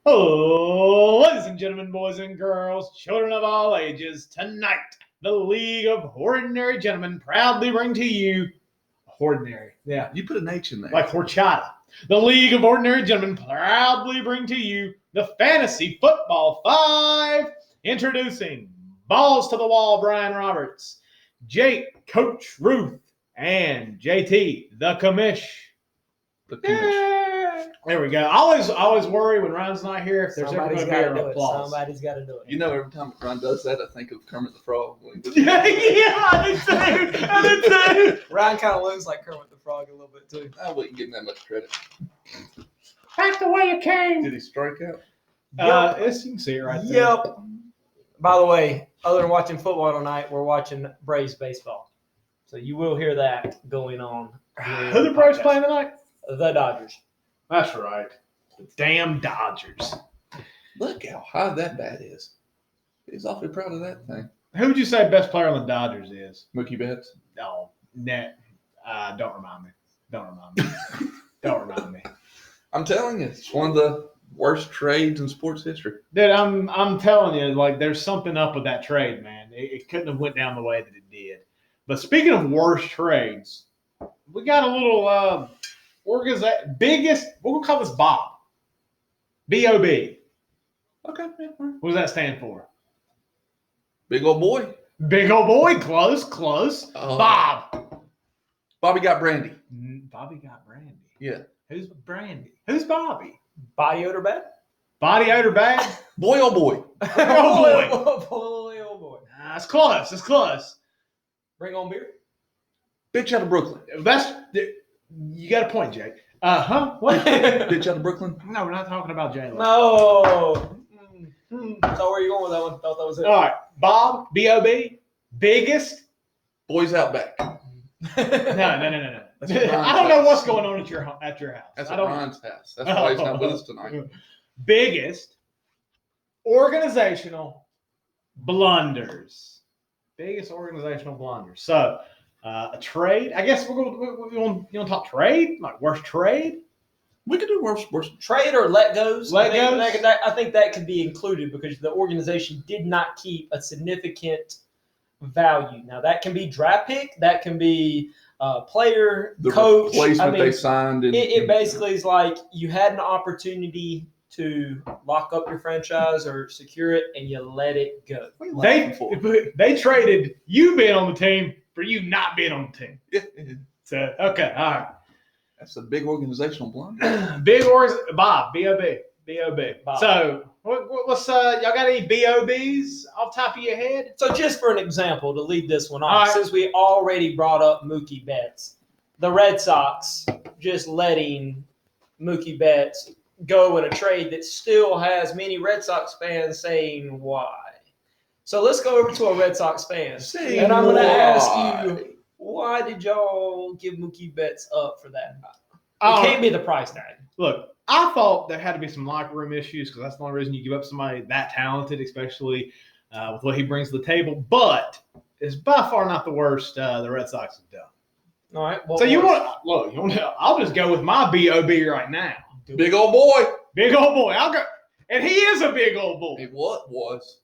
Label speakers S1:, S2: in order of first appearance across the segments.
S1: Oh, ladies and gentlemen, boys and girls, children of all ages, tonight, the League of Ordinary Gentlemen proudly bring to you Ordinary. Yeah.
S2: You put an H in there.
S1: Like horchata. The League of Ordinary Gentlemen proudly bring to you the Fantasy Football 5. Introducing Balls to the Wall, Brian Roberts, Jake, Coach Ruth, and JT, the commish.
S2: The commish.
S1: There we go. I always worry when Ryan's not here if there's ever going to be an applause.
S3: Somebody's got to do it.
S2: You know, every time Ryan does that, I think of Kermit the Frog.
S1: Yeah, I did too.
S3: Ryan kind of looks like Kermit the Frog a little bit too.
S2: I wouldn't give him that much credit.
S1: Back the way you came.
S2: Did he strike out?
S1: Yes, you can see it right there.
S3: Yep. By the way, other than watching football tonight, we're watching Braves baseball. So you will hear that going on.
S1: Who the Braves playing tonight?
S3: The Dodgers.
S1: That's right. The damn Dodgers.
S2: Look how high that bat is. He's awfully proud of that thing.
S1: Who would you say best player on the Dodgers is?
S2: Mookie Betts.
S1: Oh, net. Don't remind me. Don't remind me.
S2: I'm telling you, it's one of the worst trades in sports history.
S1: Dude, I'm telling you, like, there's something up with that trade, man. It couldn't have went down the way that it did. But speaking of worst trades, we got a little biggest. We'll call this Bob. B-O-B.
S2: Okay, yeah,
S1: What does that stand for?
S2: big old boy.
S1: Big old boy. Close. Bob.
S2: Bobby got brandy.
S1: Bobby got brandy.
S2: Yeah.
S1: Who's Brandy? Who's Bobby?
S3: Body odor bad?
S1: Body odor bad?
S2: Boy, oh boy.
S1: Oh, boy.
S3: Boy, oh boy.
S1: It's close. It's close.
S3: Bring on beer?
S2: Bitch out of Brooklyn.
S1: You got a point, Jake. What?
S2: Bitch out of Brooklyn.
S1: No, we're not talking about Jalen.
S3: No. So where are you going with that one? Thought that was it.
S1: All right. Bob, B-O-B, biggest.
S2: Boys out back.
S1: No.
S2: That's what Ryan's
S1: I don't know
S2: house.
S1: what's going on at your house.
S2: That's
S1: I
S2: at
S1: don't.
S2: Ryan's house. That's why he's not with us tonight.
S1: Biggest organizational blunders. Biggest organizational blunders. So, a trade. I guess we're going. You want to talk trade? Like worst trade?
S2: We could do worse.
S3: Trade or let goes.
S1: Let
S3: I
S1: goes?
S3: think that could be included because the organization did not keep a significant value. Now that can be draft pick, that can be player,
S2: The
S3: coach.
S2: replacement they signed.
S3: It basically is like you had an opportunity to lock up your franchise or secure it, and you let it go.
S1: They traded you being on the team for you not being on the team.
S2: Yeah.
S1: So okay, all right.
S2: That's a big organizational blunder.
S1: Bob, B-O-B. B-O-B.
S3: Bob.
S1: So, what's y'all got any B-O-Bs off the top of your head?
S3: So just for an example, to lead this one
S1: All
S3: off,
S1: right.
S3: since we already brought up Mookie Betts, the Red Sox just letting Mookie Betts go in a trade that still has many Red Sox fans saying why. So let's go over to a Red Sox fan. And I'm going to ask you, why did y'all give Mookie Betts up for that? It can't be the price tag.
S1: Look, I thought there had to be some locker room issues because that's the only reason you give up somebody that talented, especially with what he brings to the table. But it's by far not the worst the Red Sox have done.
S3: All right.
S1: So I'll just go with my B-O-B right now.
S2: Big old boy.
S1: Big old boy. I'll go. And he is a big old boy.
S2: He was.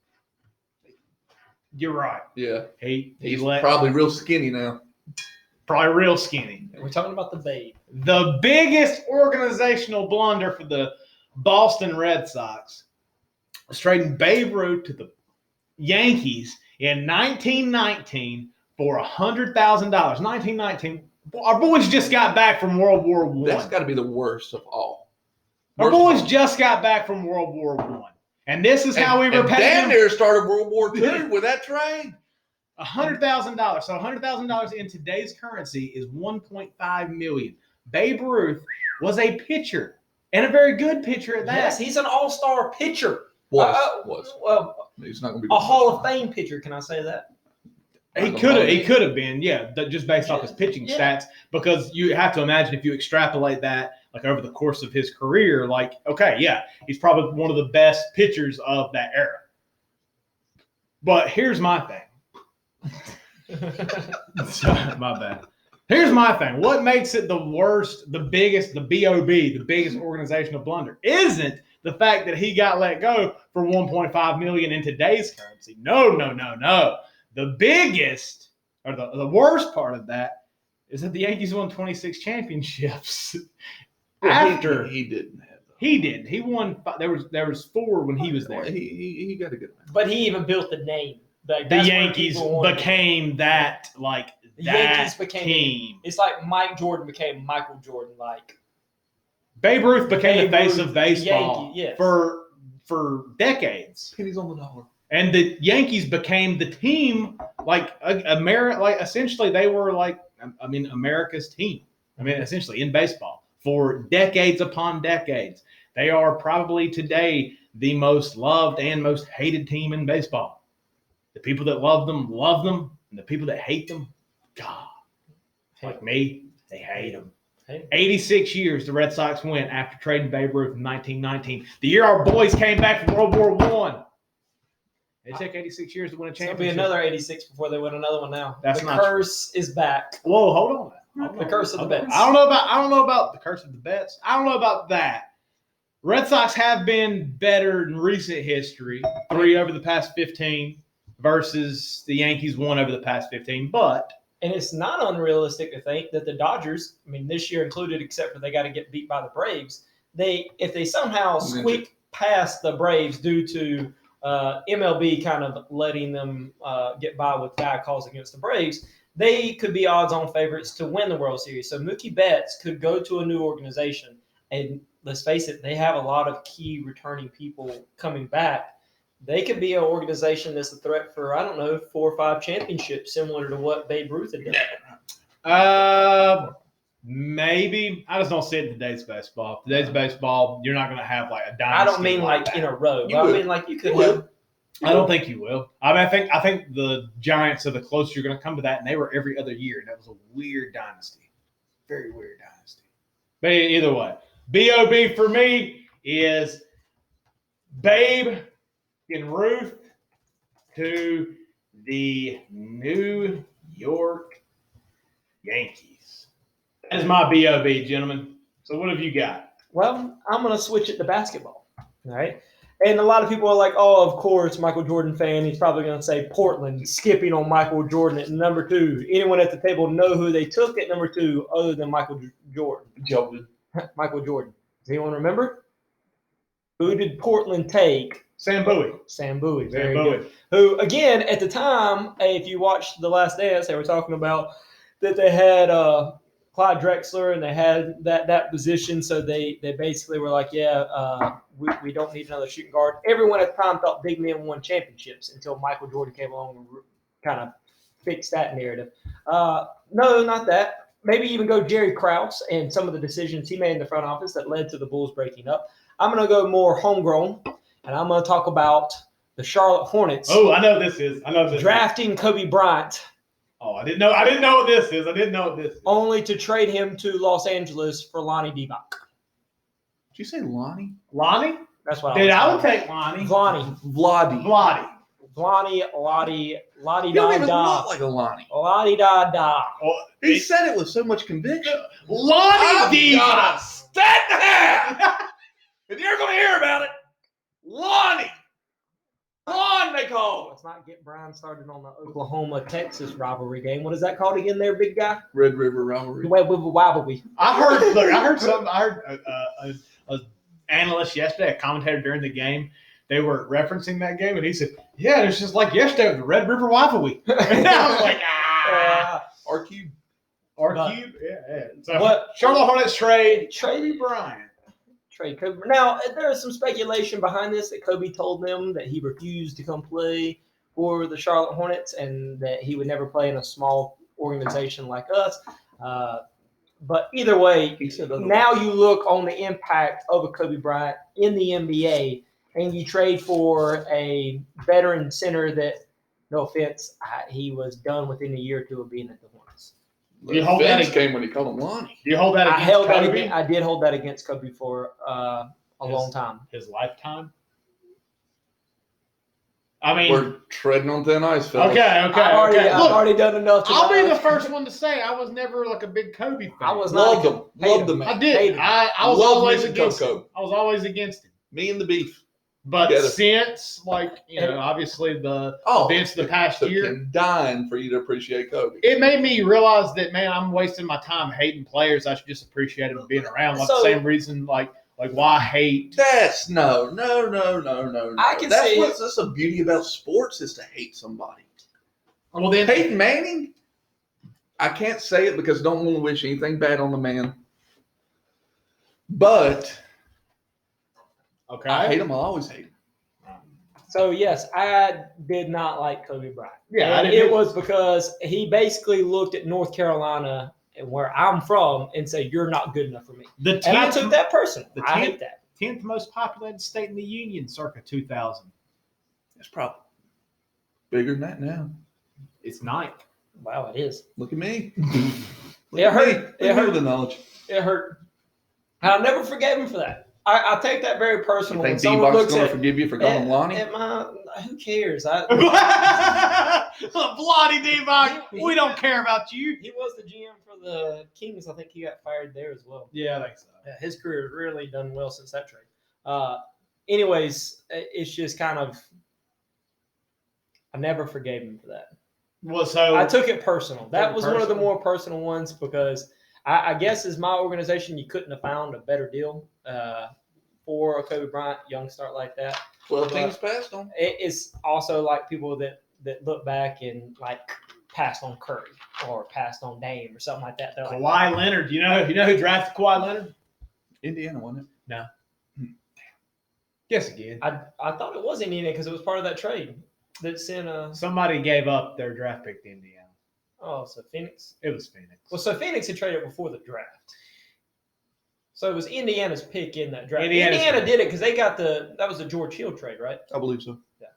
S1: You're right.
S2: Yeah.
S1: He's
S2: probably real skinny now.
S1: Probably real skinny.
S3: We're talking about the Babe.
S1: The biggest organizational blunder for the Boston Red Sox was trading Babe Ruth to the Yankees in 1919 for $100,000. 1919. Our boys just got back from World War I.
S2: That's got to be the worst of all.
S1: Our boys just got back from World War I. And this is how we were paying
S2: damn
S1: them.
S2: near started World War II with that trade.
S1: $100,000. So $100,000 in today's currency is $1.5 million. Babe Ruth was a pitcher and a very good pitcher at that.
S3: Yes, he's an all-star pitcher.
S2: Was.
S3: Well,
S2: He's not going to be
S3: a Hall of Fame pitcher. Can I say that?
S1: He could have been, yeah, just based off his pitching stats. Because you have to imagine if you extrapolate that like over the course of his career, like, okay, yeah, he's probably one of the best pitchers of that era. But here's my thing. My bad. Here's my thing. What makes it the worst, the biggest, the B.O.B., the biggest organizational blunder isn't the fact that he got let go for $1.5 million in today's currency. No. The biggest or the worst part of that is that the Yankees won 26 championships. After
S2: he didn't have those.
S1: he did, he won. There was 4 when he was there.
S2: He got a good one.
S3: But he even built the name. Like,
S1: The
S3: that's what
S1: Yankees
S3: people wanted.
S1: became that
S3: The
S1: that
S3: Yankees became
S1: team.
S3: It's like Mike Jordan became Michael Jordan. Like
S1: Babe Ruth became the face
S3: Ruth,
S1: of baseball
S3: Yankee, yes.
S1: for decades.
S2: Pennies on the dollar.
S1: And the Yankees became the team, essentially they were America's team. Essentially in baseball for decades upon decades. They are probably today the most loved and most hated team in baseball. The people that love them, and the people that hate them, God, like me, they hate them. 86 years the Red Sox went after trading Babe Ruth in 1919. The year our boys came back from World War I. It took 86 years to win a
S3: It's gonna
S1: championship.
S3: be another 86 before they win another one. Now
S1: That's
S3: the
S1: not
S3: curse is back.
S1: Whoa, hold on.
S3: The curse of the bets.
S1: I don't know about the curse of the bets. I don't know about that. Red Sox have been better in recent history, 3 over the past 15 versus the Yankees 1 over the past 15. But
S3: And it's not unrealistic to think that the Dodgers, this year included, except for they got to get beat by the Braves, if they somehow squeak past the Braves due to MLB kind of letting them get by with bad calls against the Braves, they could be odds-on favorites to win the World Series. So Mookie Betts could go to a new organization, and let's face it, they have a lot of key returning people coming back. They could be an organization that's a threat for, 4 or 5 championships, similar to what Babe Ruth had done.
S1: Maybe. I just don't see it in today's baseball. Today's baseball, you're not going to have a dynasty.
S3: I don't mean
S1: that.
S3: in a row.
S2: You
S3: I
S2: will.
S3: mean you could
S2: You will.
S3: have.
S1: I don't think you will. I think the Giants are the closest you're going to come to that, and they were every other year. And that was a weird dynasty. Very weird dynasty. But either way, BOB for me is Babe and Ruth to the New York Yankees. That is my BOB, gentlemen. So what have you got?
S3: Well, I'm going to switch it to basketball. All right. And a lot of people are like, oh, of course, Michael Jordan fan. He's probably going to say Portland, skipping on Michael Jordan at number 2. Anyone at the table know who they took at number 2 other than Michael Jordan? Michael Jordan. Does anyone remember? Who did Portland take?
S1: Sam Bowie.
S3: Sam Bowie. Very
S1: Sam Bowie.
S3: good. Who, again, at the time, if you watched The Last Dance, they were talking about that they had Clyde Drexler and they had that position. So they basically were like, we don't need another shooting guard. Everyone at the time thought big men won championships until Michael Jordan came along and kind of fixed that narrative. No, not that. Maybe even go Jerry Krause and some of the decisions he made in the front office that led to the Bulls breaking up. I'm going to go more homegrown, and I'm going to talk about the Charlotte Hornets.
S1: Oh, I know this is.
S3: Drafting Kobe Bryant.
S1: Oh, I didn't know what this is.
S3: Only to trade him to Los Angeles for Lonnie Divac.
S2: Did you say Lonnie?
S1: Lonnie?
S3: That's what
S1: I would take Lonnie.
S3: Vladi. Lottie
S2: You don't even look like a Lonnie.
S3: Lottie da da.
S1: Oh,
S2: He said it with so much conviction.
S1: Lonnie
S2: Diva.
S1: Diva.
S2: Stat in the hat! And you're going to hear about it. Lonnie. Lon, they call it.
S3: Let's not get Brian started on the Oklahoma-Texas rivalry game. What is that called again there, big guy?
S2: Red River Rivalry.
S3: Rivalry.
S1: I heard something. I heard an analyst yesterday, a commentator during the game. They were referencing that game, and he said, "Yeah, it's just like yesterday, the Red River Rivalry." And I was like,
S2: R-Cube.
S1: R-Cube? Yeah. So
S3: What?
S1: Charlotte Hornets trade Kobe Bryant.
S3: Trade Kobe. Now, there is some speculation behind this that Kobe told them that he refused to come play for the Charlotte Hornets and that he would never play in a small organization like us. But either way, now you look on the impact of a Kobe Bryant in the NBA, and you trade for a veteran center that, no offense, he was done within a year or 2 of being at the Hornets.
S2: The revenge came when he called him Lonnie.
S1: Do you hold that against Kobe?
S3: I did hold that against Kobe for a long time.
S1: His lifetime? I mean,
S2: we're treading on thin ice, fellas.
S1: Okay.
S3: I've already done enough.
S1: I'll be the first one to say I was never like a big Kobe fan.
S3: I was
S2: Loved
S3: not.
S2: him. Loved the man.
S1: I did. I was
S2: Loved
S1: always
S2: Mr.
S1: against
S2: Coco.
S1: him. I was always against him.
S2: Me and the beef.
S1: But
S2: Together.
S1: since, obviously the events of the past
S2: took
S1: year,
S2: him dying for you to appreciate Kobe.
S1: it made me realize that, man, I'm wasting my time hating players. I should just appreciate them being around. Like the same reason, like why I hate.
S2: That's no.
S3: I can
S2: That's
S3: see
S2: what's the beauty about sports is to hate somebody.
S1: Well, then
S2: Peyton Manning, I can't say it because I don't want to wish anything bad on the man. But
S1: okay,
S2: I hate him. I'll always hate him.
S3: So yes, I did not like Kobe Bryant.
S1: Yeah,
S3: and it was because he basically looked at North Carolina and where I'm from and said, "You're not good enough for me." And I took that personal. I hate that.
S1: 10th most populated state in the union, circa 2000.
S2: It's probably bigger than that now.
S1: It's 9th.
S3: Wow, it is.
S2: Look at me.
S3: It hurt.
S2: It hurt the knowledge.
S3: It hurt. And I never forgave him for that. I take that very
S2: You
S3: personal.
S2: think
S3: When someone
S2: D-Box
S3: looks
S2: going
S3: at
S2: to forgive you for going Lonnie?
S3: who cares?
S1: Bloody D-Box. We don't care about you.
S3: He was the GM for the Kings. I think he got fired there as well.
S1: Yeah, I think so.
S3: Yeah, his career has really done well since that trade. Anyways, it's just kind of I never forgave him for that.
S1: Well, so
S3: I took it personal. That was one of the
S1: personal?
S3: more personal ones because I guess as my organization, you couldn't have found a better deal for a Kobe Bryant young start like that.
S2: 12 teams passed on.
S3: It's also like people that look back and like passed on Curry or passed on Dame or something like that. They're like,
S1: Kawhi Leonard. You know who drafted Kawhi Leonard?
S2: Indiana, wasn't it?
S1: No. Guess again.
S3: I thought it was Indiana because it was part of that trade that sent
S1: Somebody gave up their draft pick to Indiana.
S3: Oh, so Phoenix?
S1: It was Phoenix.
S3: Well, so Phoenix had traded before the draft. So it was Indiana's pick in that draft.
S1: Indiana
S3: did it because they got that was the George Hill trade, right?
S2: I believe so.
S3: Yeah.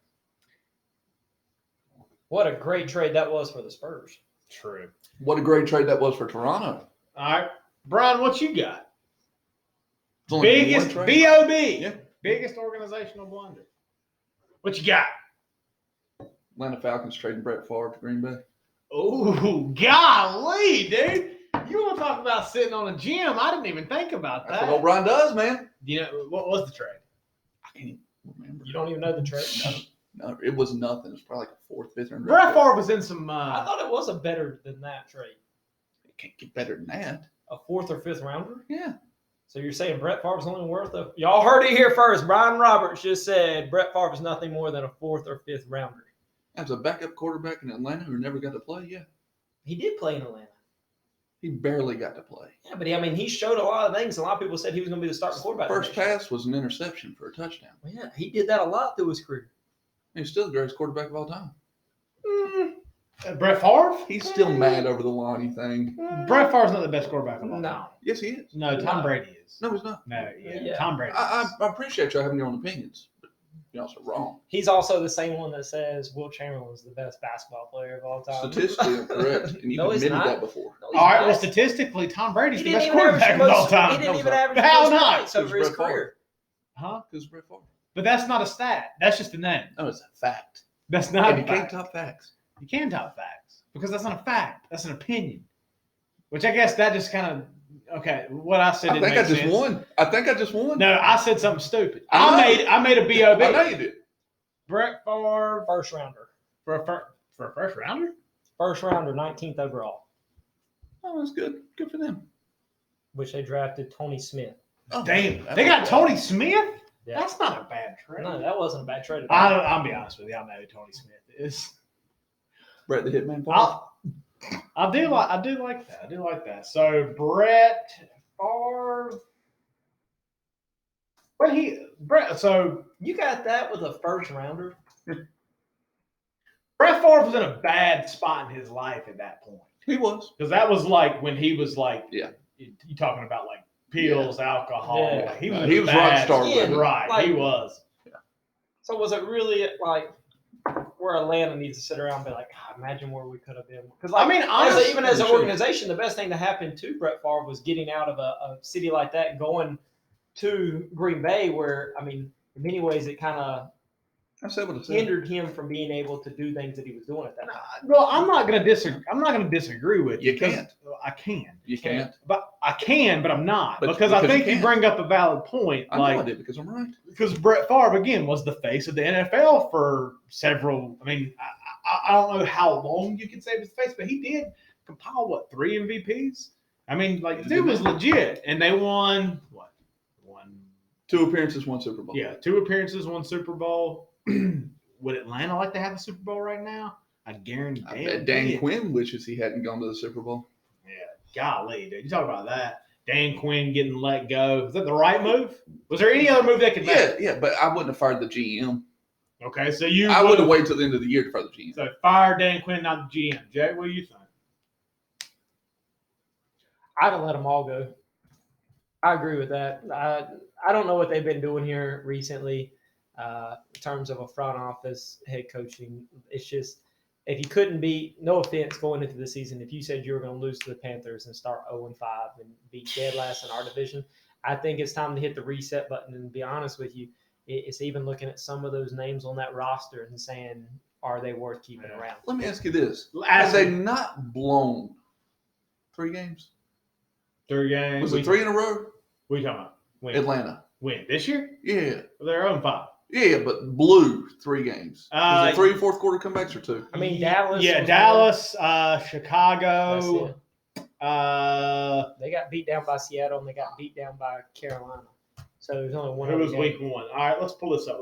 S3: What a great trade that was for the Spurs.
S1: True.
S2: What a great trade that was for Toronto.
S1: All right. Brian, what you got?
S2: It's only
S1: Biggest
S2: one trade.
S1: B.O.B.
S2: Yeah.
S1: Biggest organizational blunder. What you got?
S2: Atlanta Falcons trading Brett Favre to Green Bay.
S1: Oh, golly, dude. You want to talk about sitting on a gym? I didn't even think about
S2: That's
S1: that.
S2: what O'Brien does, man.
S1: You know, what was the trade?
S2: I can't even remember.
S3: You don't even know the trade?
S2: No, it was nothing. It was probably like a fourth, fifth round.
S1: Brett Favre was in some.
S3: I thought it was a better than that trade.
S2: It can't get better than that.
S3: A fourth or fifth rounder?
S2: Yeah.
S3: So you're saying Brett Favre's only worth a... Y'all heard it here first. Brian Roberts just said Brett Favre is nothing more than a fourth or fifth rounder.
S2: As a backup quarterback in Atlanta who never got to play, yeah.
S3: He did play in Atlanta.
S2: He barely got to play.
S3: Yeah, but he showed a lot of things. A lot of people said he was going to be the starting quarterback.
S2: First pass was an interception for a touchdown.
S3: Well, yeah, he did that a lot through his career.
S2: He's still the greatest quarterback of all time.
S1: Brett Favre?
S2: He's still mad over the Lonnie thing.
S1: Brett Favre's not the best quarterback of all time.
S3: No.
S2: Yes, he is.
S1: No, Tom Brady is.
S2: No, he's not.
S1: No,
S3: Yeah.
S1: Tom Brady.
S2: I appreciate y'all having your own opinions, but you're also wrong.
S3: He's also the same one that says Will Chamberlain's the best basketball player of all time.
S2: Statistically, I'm correct. And you've
S3: No, he's
S2: admitted
S3: not.
S2: that before.
S3: No, he's
S1: All right,
S3: not.
S1: well, statistically, Tom Brady's
S3: He
S1: the
S3: didn't
S1: best
S3: even average
S1: quarterback of all
S3: most-
S1: time.
S3: He didn't even average
S1: How
S3: most
S1: not?
S3: points over his
S2: Brett Favre.
S3: career.
S1: Huh?
S2: Because Brett Favre.
S1: But that's not a stat. That's just a name.
S2: No, it's a fact.
S1: That's not
S2: And
S1: a
S2: you can't
S1: fact.
S2: top facts.
S1: You can top facts because that's not a fact. That's an opinion. Which I guess that just kind of okay. What I said.
S2: I
S1: didn't
S2: think I
S1: make
S2: just
S1: sense.
S2: won. I think I just won.
S1: No, I said something stupid.
S2: I know.
S1: I made a B.O.B.
S2: I know you did.
S1: Brett Favre
S3: First rounder.
S1: for a first rounder.
S3: First rounder, 19th overall,
S2: Oh, that's good. Good for them.
S3: which they drafted Tony Smith.
S2: Oh,
S1: Damn,
S2: that
S1: they
S2: was
S1: got
S2: bad.
S1: Tony Smith.
S3: Yeah.
S1: That's not a bad trade.
S3: No, that wasn't a bad trade at all.
S1: I'll be honest with you. I know who Tony Smith is.
S2: Brett the Hitman Favre.
S1: I do like that. I do like that. So Brett Favre. So
S3: You got that with a first rounder?
S1: Brett Favre was in a bad spot in his life at that point
S2: He was.
S1: because that was like when he was like,
S2: Yeah.
S1: you talking about like pills, alcohol.
S3: Yeah.
S1: Like, he was
S2: He
S1: in a
S2: was
S1: bad
S2: rock star
S1: spot.
S3: level.
S1: Right,
S3: Like-
S1: he was.
S3: So was it really like where Atlanta needs to sit around and be like, imagine where we could have been? Because
S1: I mean, honestly,
S3: even as an
S2: sure.
S3: organization, the best thing to happen to Brett Favre was getting out of a city like that, going to Green Bay, where in many ways it kind of
S2: I said what I said.
S3: hindered him from being able to do things that he was doing at that time.
S1: Well, I'm not going to disagree. I'm not going to disagree with you.
S2: You
S1: because
S2: can't.
S1: I can.
S2: You can't.
S1: But I can, but I'm not
S2: But
S1: because I
S2: because you
S1: think you
S2: can't.
S1: bring up a valid point.
S2: I know I did because I'm right.
S1: Because Brett Favre again was the face of the NFL for several. I mean, I don't know how long you can say he was the face, but he did compile what 3 MVPs. I mean, like the dude was legit, and they won what
S2: 2 appearances, 1 Super Bowl.
S1: Yeah, 2 appearances, 1 Super Bowl. Would Atlanta like to have a Super Bowl right now? I guarantee.
S2: I bet Dan Quinn wishes he hadn't gone to the Super Bowl.
S1: Yeah, golly, dude, you talk about that. Dan Quinn getting let go. Was that the right move? Was there any other move they could make?
S2: Yeah, but I wouldn't have fired the GM.
S1: Okay, so
S2: I would have waited till the end of the year to fire the GM.
S1: So fire Dan Quinn, not the GM. Jay, what do you think?
S3: I'd have let them all go. I agree with that. I don't know what they've been doing here recently in terms of a front office, head coaching. It's just if you couldn't beat, no offense going into the season, if you said you were going to lose to the Panthers and start 0-5 and be dead last in our division, I think it's time to hit the reset button. And be honest with you, it's even looking at some of those names on that roster and saying, are they worth keeping around?
S2: Let me ask you this. Have they not blown 3 games?
S1: 3 games.
S2: Was it 3 in a row?
S1: What are you talking about? Win.
S2: Atlanta.
S1: Win. This year?
S2: Yeah.
S1: They're 0-5.
S2: Yeah, but blew 3 games. Was it 3 fourth quarter comebacks or 2?
S3: I mean, Dallas.
S1: Yeah, Dallas, Chicago.
S3: That's it. They got beat down by Seattle and they got beat down by Carolina. So there's only one.
S1: It was week 1. All right, let's pull this up.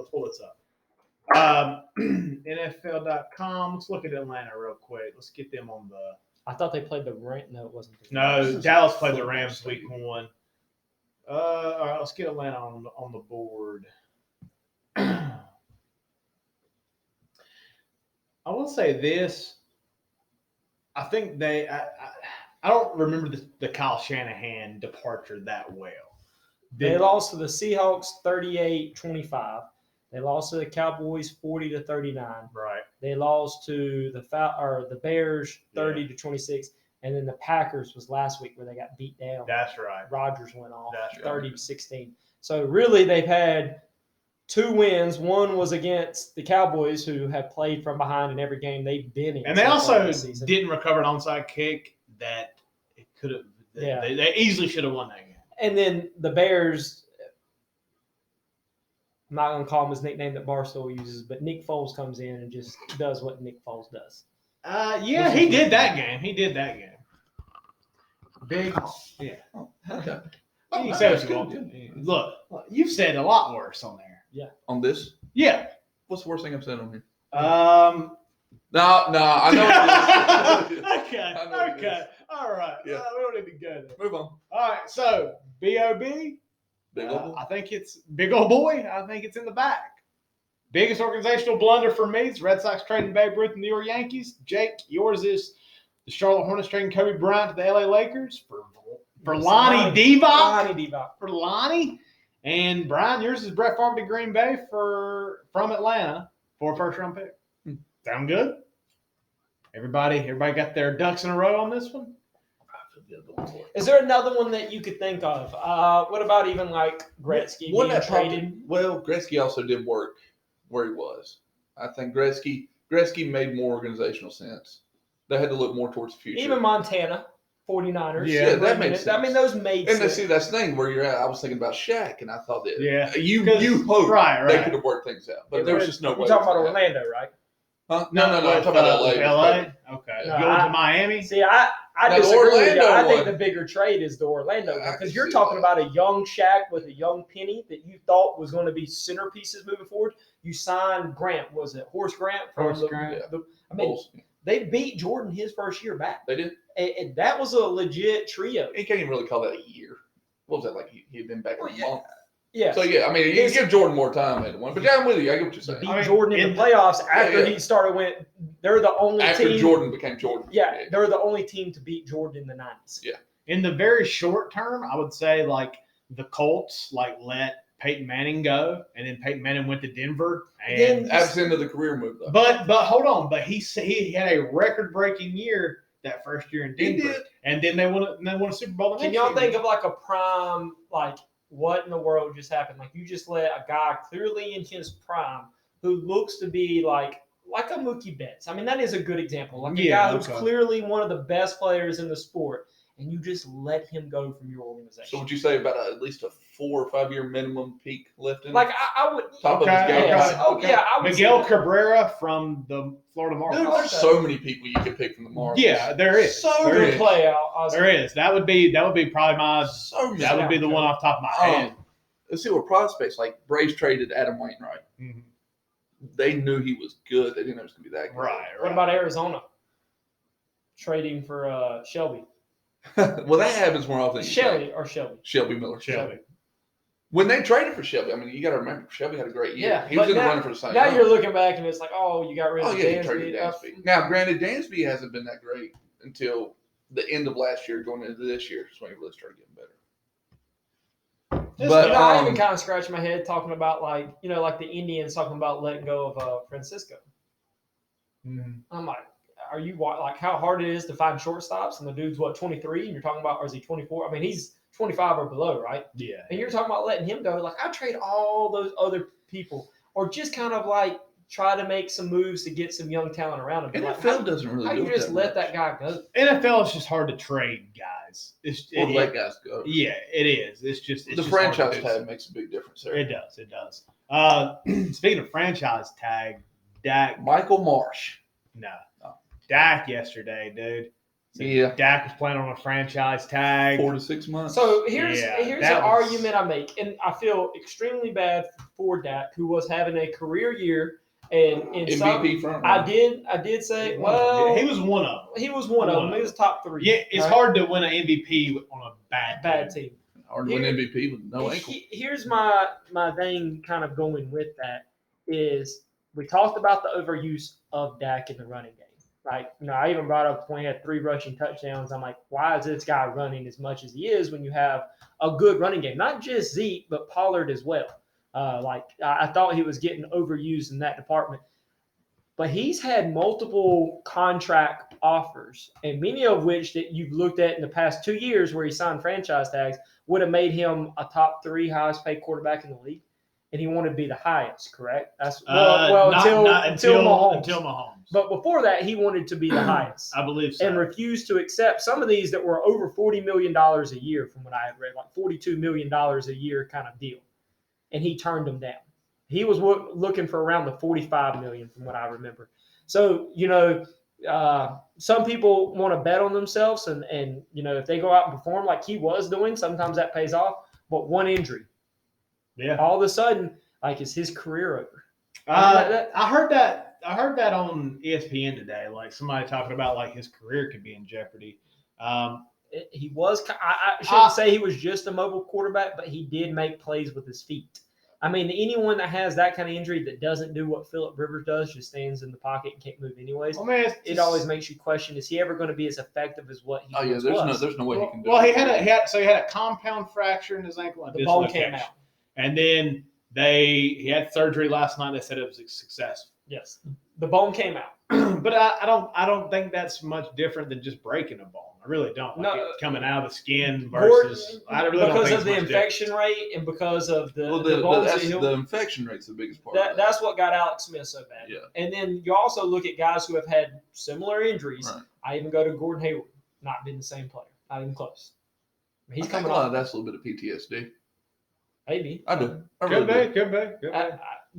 S1: NFL.com. Let's look at Atlanta real quick. Let's get them on the.
S3: I thought they played the Rams. No, it wasn't.
S1: No, Dallas played the Rams week 1. All right, let's get Atlanta on the board. I will say this. I think I don't remember the Kyle Shanahan departure that well.
S3: They lost to the Seahawks 38-25. They lost to the Cowboys 40-39.
S1: Right.
S3: They lost to the Bears 30-26. And then the Packers was last week where they got beat down.
S1: That's right.
S3: Rodgers went off 30-16. So really they've had 2 wins. One was against the Cowboys, who have played from behind in every game they've been in.
S1: And they also didn't recover an onside kick that it could have.
S3: Yeah.
S1: They easily should have won that game.
S3: And then the Bears, I'm not going to call him his nickname that Barstool uses, but Nick Foles comes in and just does what Nick Foles does.
S1: Yeah, he did that game. Big, yeah.
S2: Okay.
S1: You say what you want. Look, you've said a lot worse on there.
S3: Yeah.
S2: On this?
S1: Yeah.
S2: What's the worst thing I've said on here?
S1: No,
S2: I know.
S1: Okay. All right.
S2: Yeah.
S1: We don't need to go there.
S2: Move on.
S1: All right. So B.O.B.
S2: Big old boy.
S1: I think it's big old boy. I think it's in the back. Biggest organizational blunder for me is Red Sox trading Babe Ruth and the New York Yankees. Jake, yours is the Charlotte Hornets trading Kobe Bryant to the LA Lakers for Lonnie Divac. For Lonnie. And Brian, yours is Brett Favre to Green Bay from Atlanta for a first-round pick. Sound good? Everybody got their ducks in a row on this one?
S3: Is there another one that you could think of? What about even like Gretzky being traded?
S2: Well, Gretzky also did work where he was. I think Gretzky made more organizational sense. They had to look more towards the future.
S3: Even Montana, 49ers.
S2: Yeah, that makes sense.
S3: I mean, those made sense.
S2: And see, that's the thing where you're at. I was thinking about Shaq, and I thought that you hope they could have worked things out. But there was just no way.
S3: You're talking about Orlando, right?
S2: Huh? No. I'm talking about LA.
S1: Okay.
S3: No,
S1: Going to Miami?
S3: See, I disagree with you. I think the bigger trade is the Orlando one because you're talking about a young Shaq with a young Penny that you thought was going to be centerpieces moving forward. You signed Grant. Was it Horace Grant? I mean, they beat Jordan his first year back.
S2: They did.
S3: And that was a legit trio.
S2: You can't even really call that a year. What was that like? He had been back a month.
S3: Yeah.
S2: So, I mean, you give Jordan more time at one. But, I'm with you. I get what you're saying.
S3: Beat Jordan in the playoffs after he started they're the only team.
S2: After Jordan became Jordan.
S3: Yeah, they're the only team to beat Jordan in the 90s.
S2: Yeah.
S1: In the very short term, I would say, like, the Colts, let Peyton Manning go, and then Peyton Manning went to Denver. And
S2: that's the end of the career move, though.
S1: But hold on. But he had a record-breaking year that first year in Denver. He did. And then they won a Super Bowl.
S3: Can y'all think of, like, a prime, like, what in the world just happened? Like, you just let a guy clearly in his prime who looks to be like a Mookie Betts. I mean, that is a good example. Like a guy who's clearly one of the best players in the sport. and you just let him go from your organization.
S2: So would you say about at least a 4 or 5 year minimum peak left in him?
S3: Like I would.
S2: Top of his game.
S3: Yes.
S2: Right?
S3: Oh yeah, I would
S1: Miguel
S3: say
S1: Cabrera from the Florida Marlins.
S2: Dude, there's so many people you could pick from the Marlins.
S1: Yeah, there is.
S3: so
S1: there
S3: good
S1: is.
S3: play out.
S1: There is. That would be probably my.
S2: So many.
S1: That would be the one off the top of my head.
S2: Let's see what prospects like Braves traded Adam Wainwright.
S1: Mm-hmm.
S2: They knew he was good. They didn't know he was going to be that good.
S1: Right.
S3: What about Arizona? Trading for Shelby.
S2: Well, that happens more often than you think.
S3: Shelby
S2: Miller.
S1: Shelby.
S2: When they traded for Shelby, I mean, you got to remember, Shelby had a great year.
S3: Yeah,
S2: he was in the running for the Cy
S3: Now
S2: Young.
S3: you're looking back and it's like, oh, you got rid of
S2: you traded
S3: Dansby.
S2: Dansby. Now, granted, Dansby hasn't been that great until the end of last year, going into this year. That's when he really started getting better. But
S3: I even kind of scratched my head talking about like the Indians talking about letting go of Francisco.
S1: Mm-hmm.
S3: I'm like, are you like how hard it is to find shortstops? And the dude's 23, and you're talking about, or is he 24? I mean, he's 25 or below, right?
S1: Yeah.
S3: And you're talking about letting him go. Like, I trade all those other people, or just kind of like try to make some moves to get some young talent around him.
S2: NFL doesn't really
S3: how
S2: do
S3: you just
S2: that
S3: let
S2: much.
S3: that guy go?
S1: NFL is just hard to trade guys.
S2: Let guys go.
S1: Yeah, it is. It's just
S2: the franchise tag makes a big difference there.
S1: It does. It does. Speaking of franchise tag, Dak.
S2: Michael Marsh.
S1: No. Dak yesterday, dude. So
S2: yeah.
S1: Dak was playing on a franchise tag.
S2: 4 to 6 months.
S3: So here's an argument I make, and I feel extremely bad for Dak, who was having a career year. And
S2: MVP front.
S3: I did say, well,
S1: he was one of them.
S3: He was one of them. He was top 3.
S1: Yeah, it's hard to win an MVP on a bad team.
S2: Hard to win MVP with no ankle.
S3: Here's my thing kind of going with that is we talked about the overuse of Dak in the running game. Right? I even brought up when he had 3 rushing touchdowns. I'm like, why is this guy running as much as he is when you have a good running game? Not just Zeke, but Pollard as well. I thought he was getting overused in that department. But he's had multiple contract offers, and many of which that you've looked at in the past 2 years where he signed franchise tags would have made him a top 3 highest paid quarterback in the league. And he wanted to be the highest, correct? That's until Mahomes. But before that, he wanted to be the highest.
S1: I believe so.
S3: And refused to accept some of these that were over $40 million a year from what I had read, like $42 million a year kind of deal. And he turned them down. He was looking for around the $45 million from what I remember. So, some people want to bet on themselves and if they go out and perform like he was doing, sometimes that pays off. But one injury.
S1: Yeah.
S3: All of a sudden, is his career over?
S1: I heard that on ESPN today. Like somebody talking about like his career could be in jeopardy.
S3: He was. I shouldn't say he was just a mobile quarterback, but he did make plays with his feet. I mean, anyone that has that kind of injury that doesn't do what Phillip Rivers does, just stands in the pocket and can't move anyways.
S1: Well, man,
S3: it always makes you question: is he ever going to be as effective as what he was?
S2: There's no way he can do.
S1: Well, he had a compound fracture in his ankle.
S3: The bone came out,
S1: and then he had surgery last night. They said it was a success.
S3: Yes, the bone came out.
S1: But I don't think that's much different than just breaking a bone. I really don't. It's coming out of the skin versus
S3: because of the infection rate and because of
S2: the infection rate's the biggest part.
S3: That's what got Alex Smith so bad.
S2: Yeah.
S3: And then you also look at guys who have had similar injuries.
S2: Right.
S3: I even go to Gordon Hayward, not been the same player, not even close. He's coming off.
S2: That's a little bit of PTSD.
S3: Maybe.
S2: I do.
S1: Could be.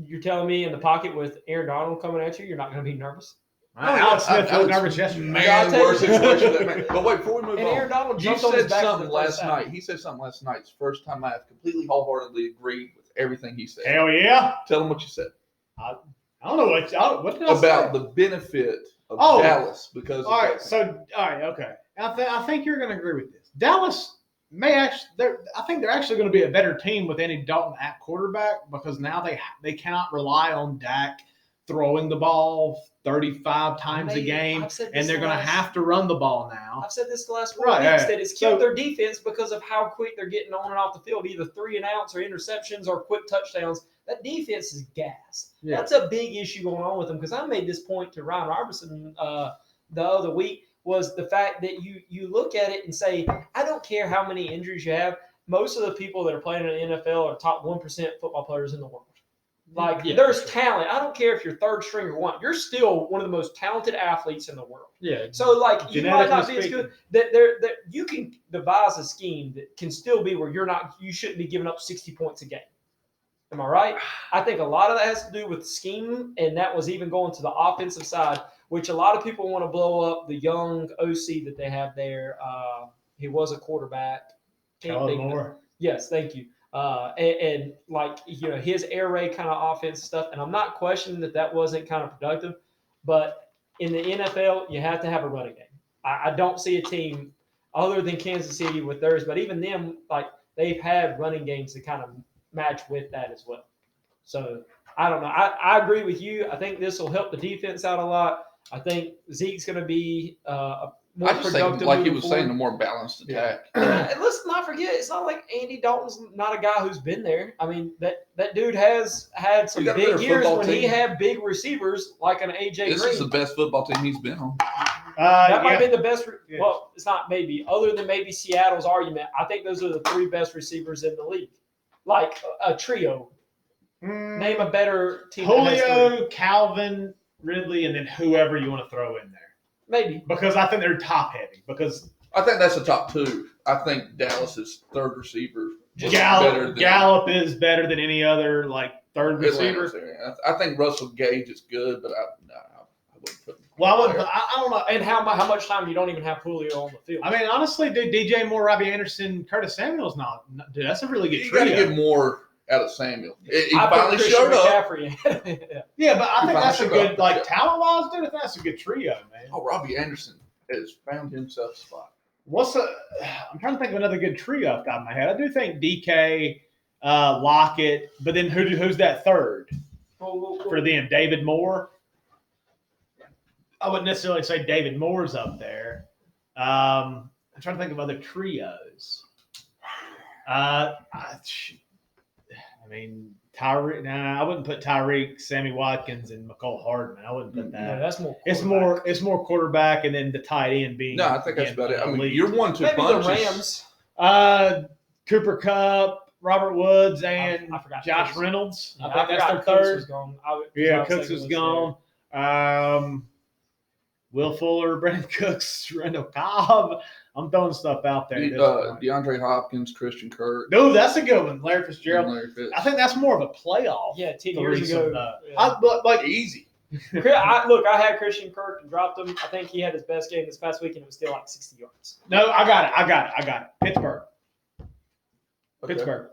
S3: You're telling me in the pocket with Aaron Donald coming at you, you're not going to be nervous?
S1: Alex Smith was nervous yesterday.
S2: Worst situation that man. But wait, before we move on,
S3: Aaron Donald
S2: you said something last night. He said something last night. It's the first time I have completely wholeheartedly agreed with everything he said.
S1: Hell yeah!
S2: Tell him what you said.
S1: I don't know what did I
S2: about
S1: say?
S2: the benefit of Dallas because.
S1: All right, okay. I think you're going to agree with this. Dallas may actually. I think they're actually going to be a better team with Andy Dalton at quarterback because now they cannot rely on Dak throwing the ball 35 times a game, and they're going to have to run the ball now.
S3: I've said this the last 4 weeks that it's killed their defense because of how quick they're getting on and off the field, either 3 and outs or interceptions or quick touchdowns. That defense is gas. Yeah. That's a big issue going on with them because I made this point to Ryan Robertson the other week was the fact that you look at it and say, I don't care how many injuries you have. Most of the people that are playing in the NFL are top 1% football players in the world. Like,
S1: Yeah,
S3: there's
S1: for sure.
S3: talent. I don't care if you're third string or one. You're still one of the most talented athletes in the world.
S1: Yeah.
S3: So, like, you might not be
S1: Genetically
S3: as good. That you can devise a scheme that can still be where you shouldn't be giving up 60 points a game. Am I right? I think a lot of that has to do with scheme, and that was even going to the offensive side, which a lot of people want to blow up the young OC that they have there. He was a quarterback.
S1: Kellen Moore.
S3: Yes, thank you. And like, his air raid kind of offense stuff. And I'm not questioning that wasn't kind of productive, but in the NFL, you have to have a running game. I don't see a team other than Kansas City with theirs, but even them, like, they've had running games to kind of match with that as well. So I don't know. I agree with you. I think this will help the defense out a lot. I think Zeke's going to be more
S2: I just
S3: productive.
S2: think, like he
S3: moving
S2: was
S3: forward.
S2: saying, a more balanced attack.
S3: And let's not forget, it's not like Andy Dalton's not a guy who's been there. I mean, that dude has had some
S2: You got a
S3: big
S2: better
S3: years
S2: football
S3: when he
S2: team.
S3: had big receivers like an AJ
S2: This
S3: Green.
S2: is the best football team he's been on.
S3: That might
S1: Yeah.
S3: be the best.
S1: Yeah.
S3: Well, it's not maybe. Other than maybe Seattle's argument, I think those are the three best receivers in the league. Like a trio. Name a better team. that has three.
S1: Julio, Calvin, Ridley, and then whoever you want to throw in there.
S3: Maybe.
S1: Because I think they're top heavy. Because
S2: I think that's the top two. I think Dallas's third receiver is better than
S1: Gallup is better than any other third receiver.
S2: Atlanta's there. I think Russell Gage is good, but I wouldn't put him.
S1: Well,
S2: there.
S1: I don't know.
S3: And how much time you don't even have Julio on the field?
S1: I mean, honestly, dude, DJ Moore, Robbie Anderson, Curtis Samuel's not. Dude, that's a really good
S2: You got to
S1: trio.
S2: get more out of Samuel. He
S3: I put
S2: finally
S3: Christian
S2: showed up.
S3: McCaffrey.
S1: Yeah, but I
S2: He
S1: think that's a
S2: finally
S1: good,
S2: showed up.
S1: talent-wise, dude. I think that's a good trio, man.
S2: Oh, Robbie Anderson has found himself a spot.
S1: I'm trying to think of another good trio off the top of my head. I do think DK, Lockett, but then who's that third for them? David Moore. I wouldn't necessarily say David Moore's up there. I'm trying to think of other trios. I mean, Tyreek. Nah, I wouldn't put Tyreek, Sammy Watkins, and McCole Hardman. I wouldn't put that.
S3: Yeah, that's more.
S1: It's more quarterback, and then the tight end being.
S2: No, I think that's about it. I mean,
S1: elite.
S2: you're 1-2
S3: Maybe
S2: punches.
S3: the Rams.
S1: Cooper Kupp, Robert Woods, and
S3: I forgot
S1: Josh
S3: Cooks.
S1: Reynolds.
S3: Yeah,
S1: I think that's their
S3: forgot Cooks
S1: third.
S3: was gone.
S1: Cooks was gone. Will Fuller, Brandon Cooks, Randall Cobb. I'm throwing stuff out there.
S2: DeAndre Hopkins, Christian Kirk.
S1: No, that's a good one. Larry Fitzgerald.
S2: Larry Fitz.
S1: I think that's more of a playoff.
S3: Yeah, 10 years
S1: threesome,
S3: ago. Yeah.
S1: But
S2: Easy.
S3: I had Christian Kirk and dropped him. I think he had his best game this past week, and it was still like 60 yards.
S1: no, I got it. Pittsburgh.
S2: Okay.
S1: Pittsburgh.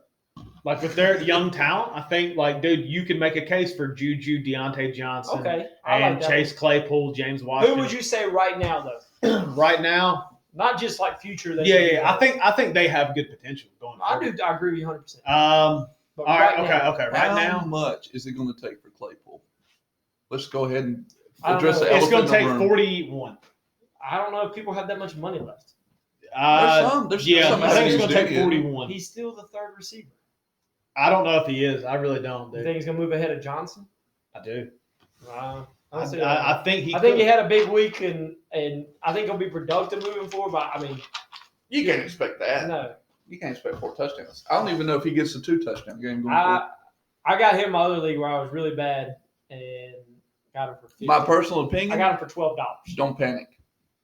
S1: Like with their young talent, I think dude, you can make a case for Juju, Deontay Johnson,
S3: Okay. I
S1: and
S3: like that
S1: Chase Claypool, James
S3: one.
S1: Washington.
S3: Who would you say right now, though?
S1: right now?
S3: Not just like future.
S1: Yeah. I think they have good potential going
S3: I
S1: forward.
S3: do. I agree with you 100%.
S1: But
S3: But
S1: all right,
S3: now,
S1: okay. Right
S2: How
S1: now,
S2: much is it going to take for Claypool? Let's go ahead and
S3: I don't
S2: address
S3: know.
S2: the
S1: it's
S2: elephant
S1: going to
S2: in
S1: take
S2: the room.
S1: 41.
S3: I don't know if people have that much money left.
S2: There's
S1: Yeah,
S2: some
S1: I think it's going to
S2: avenues
S1: take
S2: to
S1: 41.
S3: He's still the third receiver.
S1: I don't know if he is. I really don't,
S3: You
S1: dude.
S3: think he's gonna move ahead of Johnson?
S1: I do.
S3: I
S1: I think he.
S3: I think
S1: could.
S3: he had a big week, and I think he'll be productive moving forward. But I mean,
S2: You can't expect that.
S3: no,
S2: You can't expect 4 touchdowns. I don't even know if he gets a 2-touchdown game going forward.
S3: I got him in my other league where I was really bad and got him for $50.
S2: My personal opinion,
S3: I got him for $12.
S2: don't panic.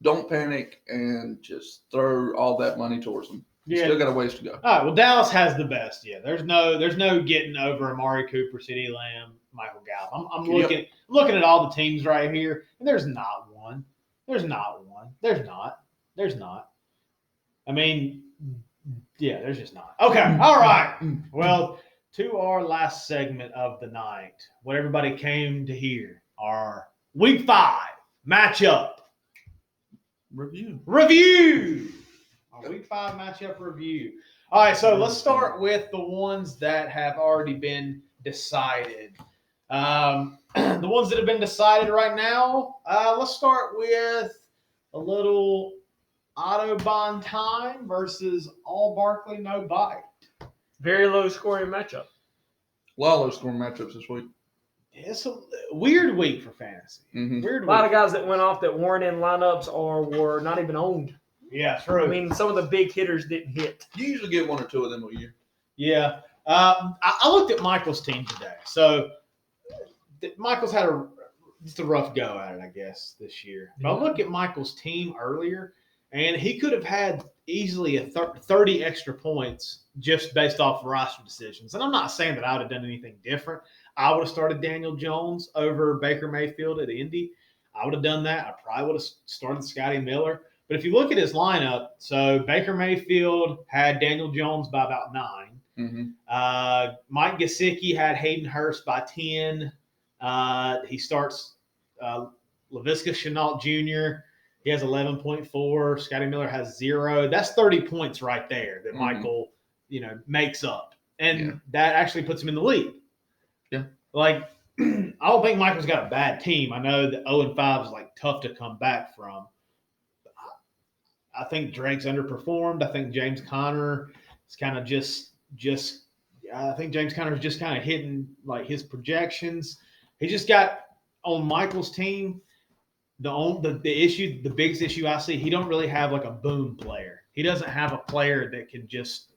S2: Don't panic and just throw all that money towards him. You
S1: Yeah.
S2: still got a ways to go.
S1: All right. Well, Dallas has the best. Yeah. There's no getting over Amari Cooper, CeeDee Lamb, Michael Gallup. I'm
S2: Yep.
S1: looking at all the teams right here, and there's not one. There's not. I mean, yeah, there's just not. Okay. All right. Well, to our last segment of the night, what everybody came to hear, our Week 5 matchup
S2: Review.
S1: review. Our Week 5 matchup review. All right, so let's start with the ones that have already been decided. The ones that have been decided right now, let's start with a little Autobahn time versus All Barkley, No Bite.
S3: Very low scoring matchup.
S2: A lot of low scoring matchups this week.
S1: It's a weird week for fantasy.
S2: Mhm.
S1: Weird
S3: A lot
S1: week.
S3: of guys that went off that weren't in lineups or were not even owned.
S1: Yeah, true.
S3: I mean, some of the big hitters didn't hit.
S2: You usually get 1 or 2 of them a year.
S1: Yeah. I looked at Michael's team today. So Michael's had just a rough go at it, I guess, this year. But I look at Michael's team earlier, and he could have had easily 30 extra points just based off roster decisions. And I'm not saying that I would have done anything different. I would have started Daniel Jones over Baker Mayfield at Indy. I would have done that. I probably would have started Scotty Miller. But if you look at his lineup, so Baker Mayfield had Daniel Jones by about 9.
S2: Mm-hmm.
S1: Mike Gesicki had Hayden Hurst by 10. He starts Laviska Shenault Jr. He has 11.4. Scotty Miller has 0. That's 30 points right there that Michael, makes up. And that actually puts him in the lead.
S2: Yeah.
S1: Like, I don't think Michael's got a bad team. I know that 0-5 is like tough to come back from. I think Drake's underperformed. I think James Conner is kind of I think James Conner is just kind of hitting like his projections. He just got on Michael's team. The biggest issue I see, he don't really have like a boom player. He doesn't have a player that can just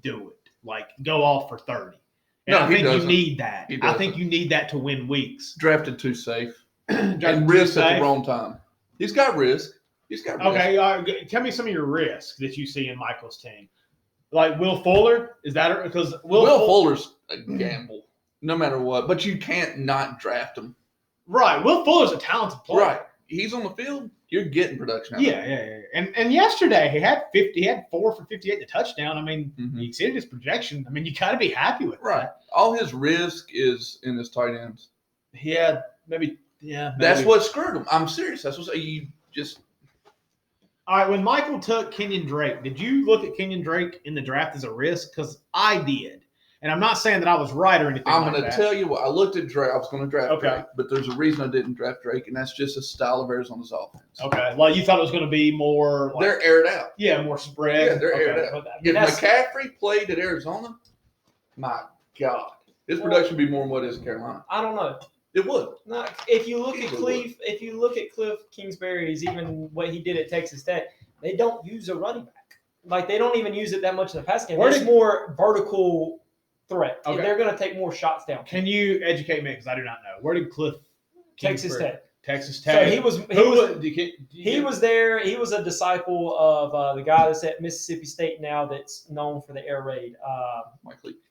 S1: do it, like go off for 30. And I think you need that. I think you need that to win weeks.
S2: Drafted too safe. And risk at the wrong time. He's got risk.
S1: Okay, tell me some of your risks that you see in Michael's team. Like Will Fuller, is that because Will
S2: Fuller's a gamble, no matter what. But you can't not draft him.
S1: Right, Will Fuller's a talented player.
S2: Right, he's on the field. You're getting production.
S1: Yeah. And yesterday he had 4 for 58 the touchdown. I mean, he exceeded his projection. I mean, you got to be happy with that.
S2: All his risk is in his tight ends.
S1: He had maybe.
S2: That's what screwed him. I'm serious. That's what you just.
S1: All right, when Michael took Kenyon Drake, did you look at Kenyon Drake in the draft as a risk? Because I did. And I'm not saying that I was right or anything
S2: I'm going to tell you what. I looked at Drake. I was going to draft Drake, but there's a reason I didn't draft Drake, and that's just a style of Arizona's offense.
S1: Okay. Well, you thought it was going to be more –
S2: they're aired out.
S1: Yeah, more spread.
S2: Yeah, they're aired out. If McCaffrey played at Arizona, my God. His production would be more than what it is in Carolina.
S3: I don't know.
S2: It would.
S3: No, if you look at Cliff Kingsbury's, even what he did at Texas Tech, they don't use a running back. Like they don't even use it that much in the pass game. It's more vertical threat. Okay. They're going to take more shots down.
S1: Can you educate me? Because I do not know. Where did Cliff
S3: Texas Tech.
S1: So
S3: he was there. He was a disciple of the guy that's at Mississippi State now that's known for the air raid.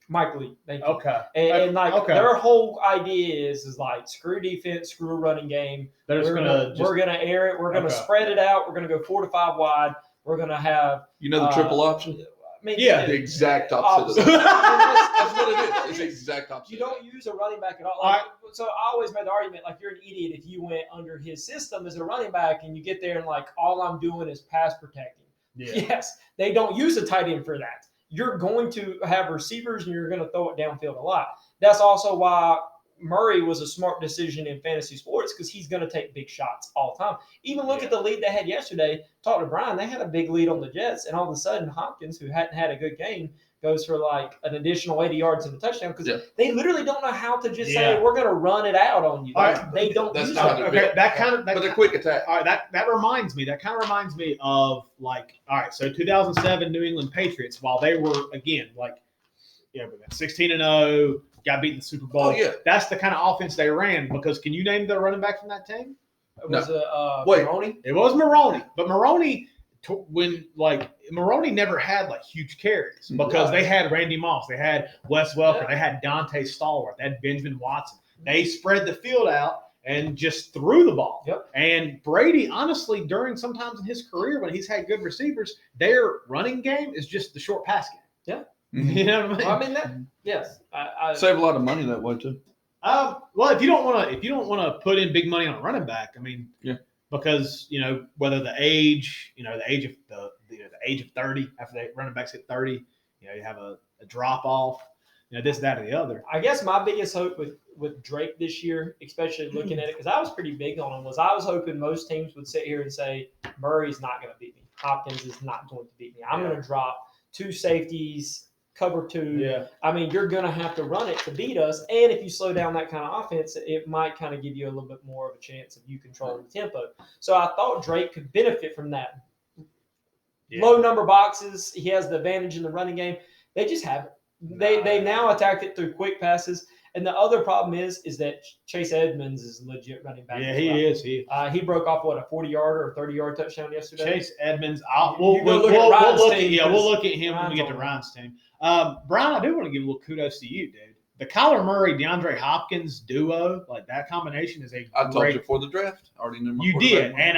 S3: Mike Lee. Thank you.
S1: Okay.
S3: And their whole idea is like screw defense, screw running game. We're gonna air it. We're gonna spread it out. We're gonna go 4 to 5 wide. We're gonna have
S2: the triple option.
S1: The
S2: exact opposite of that. That's what it is. It's the exact opposite.
S3: You don't use a running back at all. So I always made the argument like you're an idiot if you went under his system as a running back and you get there and like all I'm doing is pass protecting. Yeah. Yes, they don't use a tight end for that. You're going to have receivers and you're going to throw it downfield a lot. That's also why Murray was a smart decision in fantasy sports because he's going to take big shots all the time. Even look at the lead they had yesterday. Talk to Brian. They had a big lead on the Jets, and all of a sudden Hopkins, who hadn't had a good game, goes for like an additional 80 yards and a touchdown because they literally don't know how to just say we're going to run it out on you. They don't.
S2: That's
S3: use
S2: not
S3: it.
S2: But a quick attack.
S1: All right, that reminds me. That kind of reminds me of like so 2007 New England Patriots while they were again 16-0. Got beat in the Super Bowl.
S2: Oh, yeah.
S1: That's the kind of offense they ran because can you name the running back from that team?
S3: It was Maroney.
S1: It was Maroney. But Maroney never had like huge carries because they had Randy Moss, they had Wes Welker, they had Dante Stallworth, they had Benjamin Watson. They spread the field out and just threw the ball.
S3: Yep.
S1: And Brady, honestly, during sometimes in his career when he's had good receivers, their running game is just the short pass game.
S3: Yeah.
S1: You know what I mean?
S3: Well, I mean that. Yes, I
S2: save a lot of money that way too.
S1: Well, if you don't want to put in big money on a running back, I mean, because whether the age of 30 after the running backs hit 30, you have a drop off, this, that, or the other.
S3: I guess my biggest hope with Drake this year, especially looking at it, because I was pretty big on him, was I was hoping most teams would sit here and say Murray's not going to beat me, Hopkins is not going to beat me. I'm going to drop 2 safeties. Cover 2.
S1: Yeah.
S3: I mean, you're going to have to run it to beat us. And if you slow down that kind of offense, it might kind of give you a little bit more of a chance of you controlling the tempo. So I thought Drake could benefit from that. Yeah. Low number boxes. He has the advantage in the running game. They just haven't. They now attacked it through quick passes. And the other problem is that Chase Edmonds is a legit running back.
S1: Yeah,
S3: as
S1: he
S3: well.
S1: is.
S3: He broke off a 40-yard or 30-yard touchdown yesterday.
S1: Chase Edmonds.
S3: We'll look
S1: at him when we get to Ryan's team. Brian, I do want to give a little kudos to you, dude. The Kyler Murray, DeAndre Hopkins duo, like that combination is a
S2: I told
S1: great.
S2: you before the draft. I already knew my
S1: You
S2: quarterback.
S1: did, and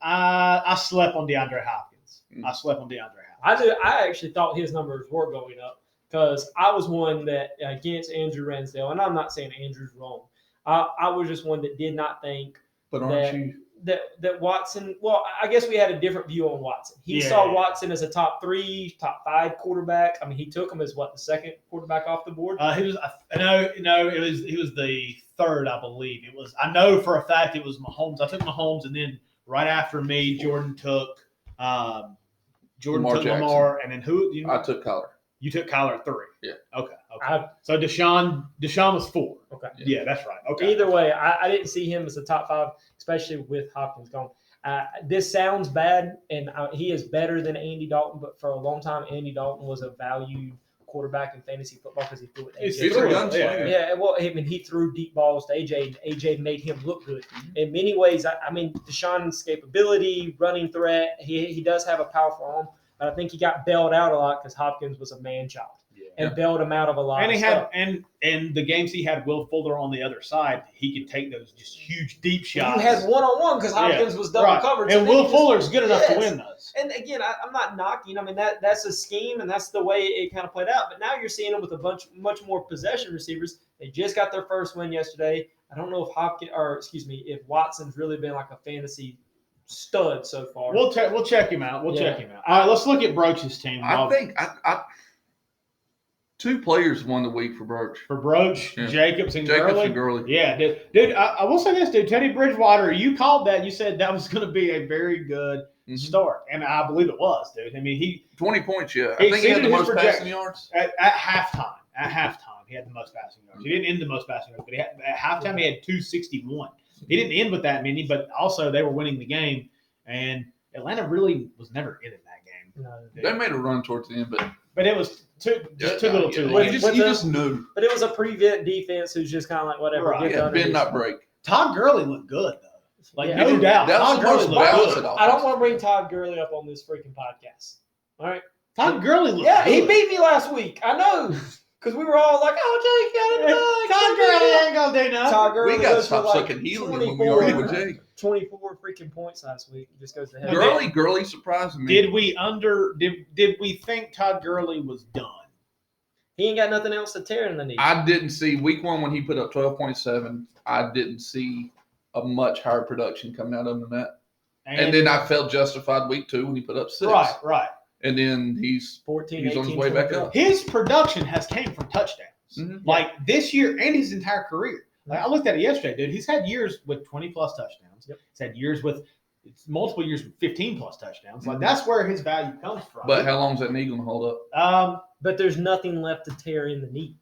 S1: I slept on DeAndre Hopkins. I slept on DeAndre Hopkins.
S3: I actually thought his numbers were going up because I was one that against Andrew Ransdale, and I'm not saying Andrew's wrong. I was just one that did not think
S2: But aren't you?
S3: that Watson. Well, I guess we had a different view on Watson. He saw Watson as a top 3, top 5 quarterback. I mean, he took him as the second quarterback off the board.
S1: He was. He was the third, I believe. It was. I know for a fact it was Mahomes. I took Mahomes, and then right after me, Jordan took Lamar, and then who?
S2: I took Kyler.
S1: You took Kyler at 3.
S2: Yeah.
S1: Okay. So Deshaun was 4.
S3: Okay.
S1: Yeah, that's right. Okay.
S3: Either way, I didn't see him as a top 5, especially with Hopkins gone. This sounds bad, and he is better than Andy Dalton, but for a long time, Andy Dalton was a valued quarterback in fantasy football because he threw it.
S2: He's a gunslinger.
S3: Yeah, well, I mean, he threw deep balls to AJ, and AJ made him look good. In many ways, I mean, Deshaun's escapability, running threat, he does have a powerful arm, but I think he got bailed out a lot because Hopkins was a man-child. And bailed him out of a lot.
S1: And
S3: of stuff.
S1: and the games he had Will Fuller on the other side, he could take those just huge deep shots.
S3: You had 1-on-1 because Hopkins was double covered.
S1: And Will Fuller's good enough to win those.
S3: And again, I'm not knocking. I mean, that's a scheme, and that's the way it kind of played out. But now you're seeing them with a much more possession receivers. They just got their first win yesterday. I don't know if Watson's really been like a fantasy stud so far.
S1: We'll check him out. Check him out. All right, let's look at Broach's team.
S2: I think two players won the week for Broach.
S1: For Broach,
S2: Yeah.
S1: Jacobs and Gurley. Yeah, dude. I will say this, dude. Teddy Bridgewater, you called that. You said that was going to be a very good start, and I believe it was, dude. I mean,
S2: 20 points. Yeah, I think he had the most passing yards
S1: at halftime. At halftime, he had the most passing yards. He didn't end the most passing yards, but at halftime he had 261. He didn't end with that many, but also they were winning the game, and Atlanta really was never in that game.
S3: No,
S2: they made a run towards the end, but
S1: it was too little too late.
S2: You just knew.
S3: But it was a prevent defense who's just kind of like whatever.
S1: Right.
S2: Yeah, bend not break.
S1: Todd Gurley looked good though. Like
S3: no
S1: doubt. Todd Gurley looked good.
S3: I don't want to bring Todd Gurley up on this freaking podcast. All right.
S1: Todd Gurley looked
S3: good.
S1: He
S3: beat me last week. I know. Because we were all like, oh, Jake got it.
S1: Todd Gurley ain't going to do nothing.
S3: Todd Gurley
S2: we got to stop sucking healing when we argue with Jake.
S3: 24 freaking points last week. It just goes to hell.
S2: Gurley surprised me.
S1: Did we think Todd Gurley was done?
S3: He ain't got nothing else to tear in the knee.
S2: I didn't see week 1 when he put up 12.7. I didn't see a much higher production coming out of him than that. And then I felt justified week 2 when he put up 6.
S1: Right.
S2: And then he's
S3: 14,
S2: he's
S3: 18,
S2: on his way back up.
S1: His production has came from touchdowns.
S2: Mm-hmm.
S1: Like this year and his entire career. Like I looked at it yesterday, dude. He's had years with 20+ touchdowns.
S3: Yep. He's
S1: had years with multiple years with 15+ touchdowns. Like that's where his value comes from.
S2: But how long is that knee going to hold up?
S3: But there's nothing left to tear in the knee.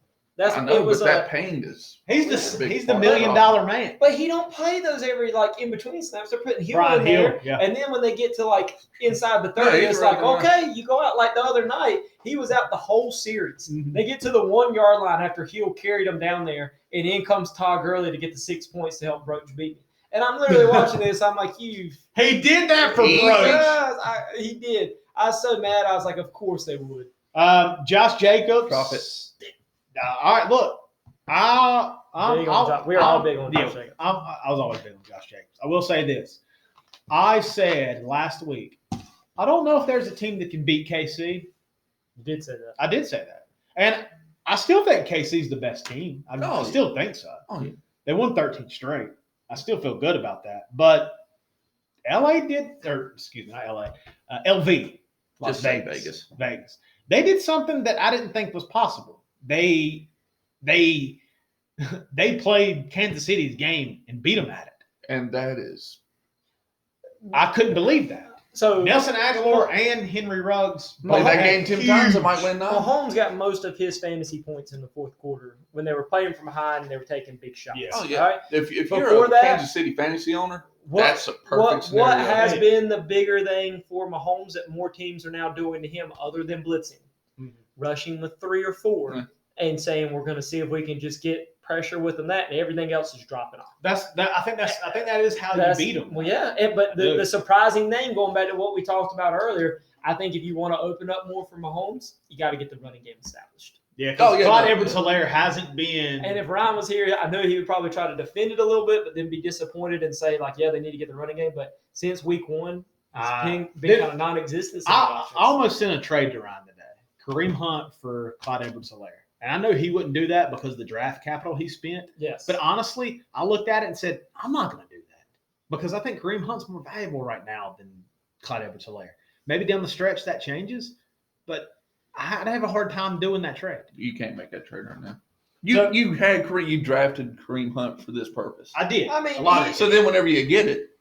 S2: I know, but that pain is.
S1: He's the $1 million man.
S3: But he don't play those every in between snaps. They're putting Hill
S1: Brian
S3: in there,
S1: Hill,
S3: and then when they get to inside the 30, it's like okay, you go out like the other night. He was out the whole series.
S1: Mm-hmm.
S3: They get to the 1 yard line after Hill carried him down there, and in comes Todd Gurley to get the 6 points to help Broach beat me. And I'm literally watching this. I'm like, he
S1: did that for Broach.
S3: He did. I was so mad. I was like, of course they would.
S1: Josh Jacobs.
S2: Drop it.
S1: All right, look.
S3: We're all big on Josh Jacobs.
S1: I was always big on Josh Jacobs. I will say this. I said last week, I don't know if there's a team that can beat KC.
S3: You did say that.
S1: I did say that. And I still think KC's the best team. I still think so.
S2: Oh, yeah.
S1: They won 13 straight. I still feel good about that. But LV. Las Vegas. Vegas. They did something that I didn't think was possible. They played Kansas City's game and beat them at it.
S2: And that is.
S1: I couldn't believe that.
S3: So
S1: Nelson Aguilar and Henry Ruggs
S2: played that game 10 times. It might win now.
S3: Mahomes got most of his fantasy points in the fourth quarter when they were playing from behind and they were taking big shots.
S1: Yes.
S2: Oh, yeah.
S3: Right?
S2: If you're a Kansas City fantasy owner, that's a perfect scenario.
S3: What has been the bigger thing for Mahomes that more teams are now doing to him other than blitzing? Mm-hmm. Rushing with 3 or 4. and saying we're going to see if we can just get pressure with them, and everything else is dropping off.
S1: I think that is how you beat them.
S3: Well, yeah, but the surprising thing, going back to what we talked about earlier, I think if you want to open up more for Mahomes, you got to get the running game established.
S1: Yeah, because Clyde Edwards-Helaire hasn't been.
S3: And if Ryan was here, I know he would probably try to defend it a little bit, but then be disappointed and say, like, yeah, they need to get the running game. But since week one, it's been kind of non-existent.
S1: I almost sent a trade to Ryan today. Kareem Hunt for Clyde Edwards-Helaire. And I know he wouldn't do that because of the draft capital he spent.
S3: Yes.
S1: But honestly, I looked at it and said, I'm not going to do that because I think Kareem Hunt's more valuable right now than Clyde Edwards-Helaire. Maybe down the stretch that changes, but I'd have a hard time doing that trade.
S2: You can't make that trade right now. You drafted Kareem Hunt for this purpose.
S1: I did.
S3: I mean,
S2: so then whenever you get it,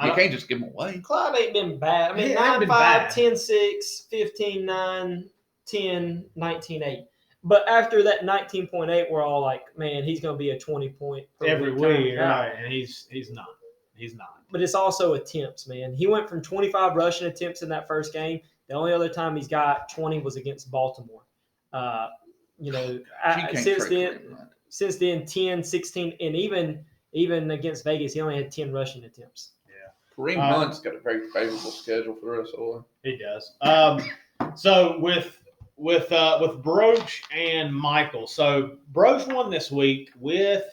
S2: you can't just give him away.
S3: Clyde ain't been bad. I mean, 9-5, 10-6, 15-9, 10, 19-8. But after that 19.8, we're all like, man, he's going to be a 20-point
S1: every week, right? And he's not. He's not.
S3: But it's also attempts, man. He went from 25 rushing attempts in that first game. The only other time he's got 20 was against Baltimore. Since then, 10, 16, and even against Vegas, he only had 10 rushing attempts.
S1: Yeah.
S2: Kareem Hunt's got a very favorable schedule for the rest of the way.
S1: He does. So with Broach and Michael. So Broach won this week with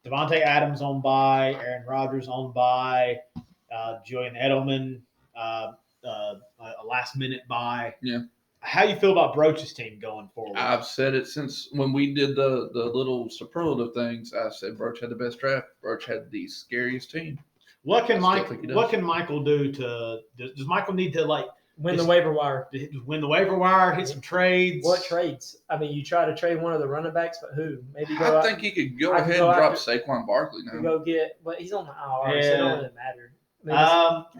S1: Devontae Adams on bye, Aaron Rodgers on bye, Julian Edelman a last-minute bye.
S2: Yeah.
S1: How you feel about Broach's team going forward?
S2: I've said it since when we did the little superlative things. I said Broach had the best draft. Broach had the scariest team.
S1: What can Michael do to? Does Michael need to
S3: win the waiver wire?
S1: Win the waiver wire, hit some trades.
S3: What trades? I mean, you try to trade one of the running backs, but who? Maybe
S2: I think he could go ahead and drop Saquon Barkley now.
S3: Go get, but he's on the IR, so it don't really matter.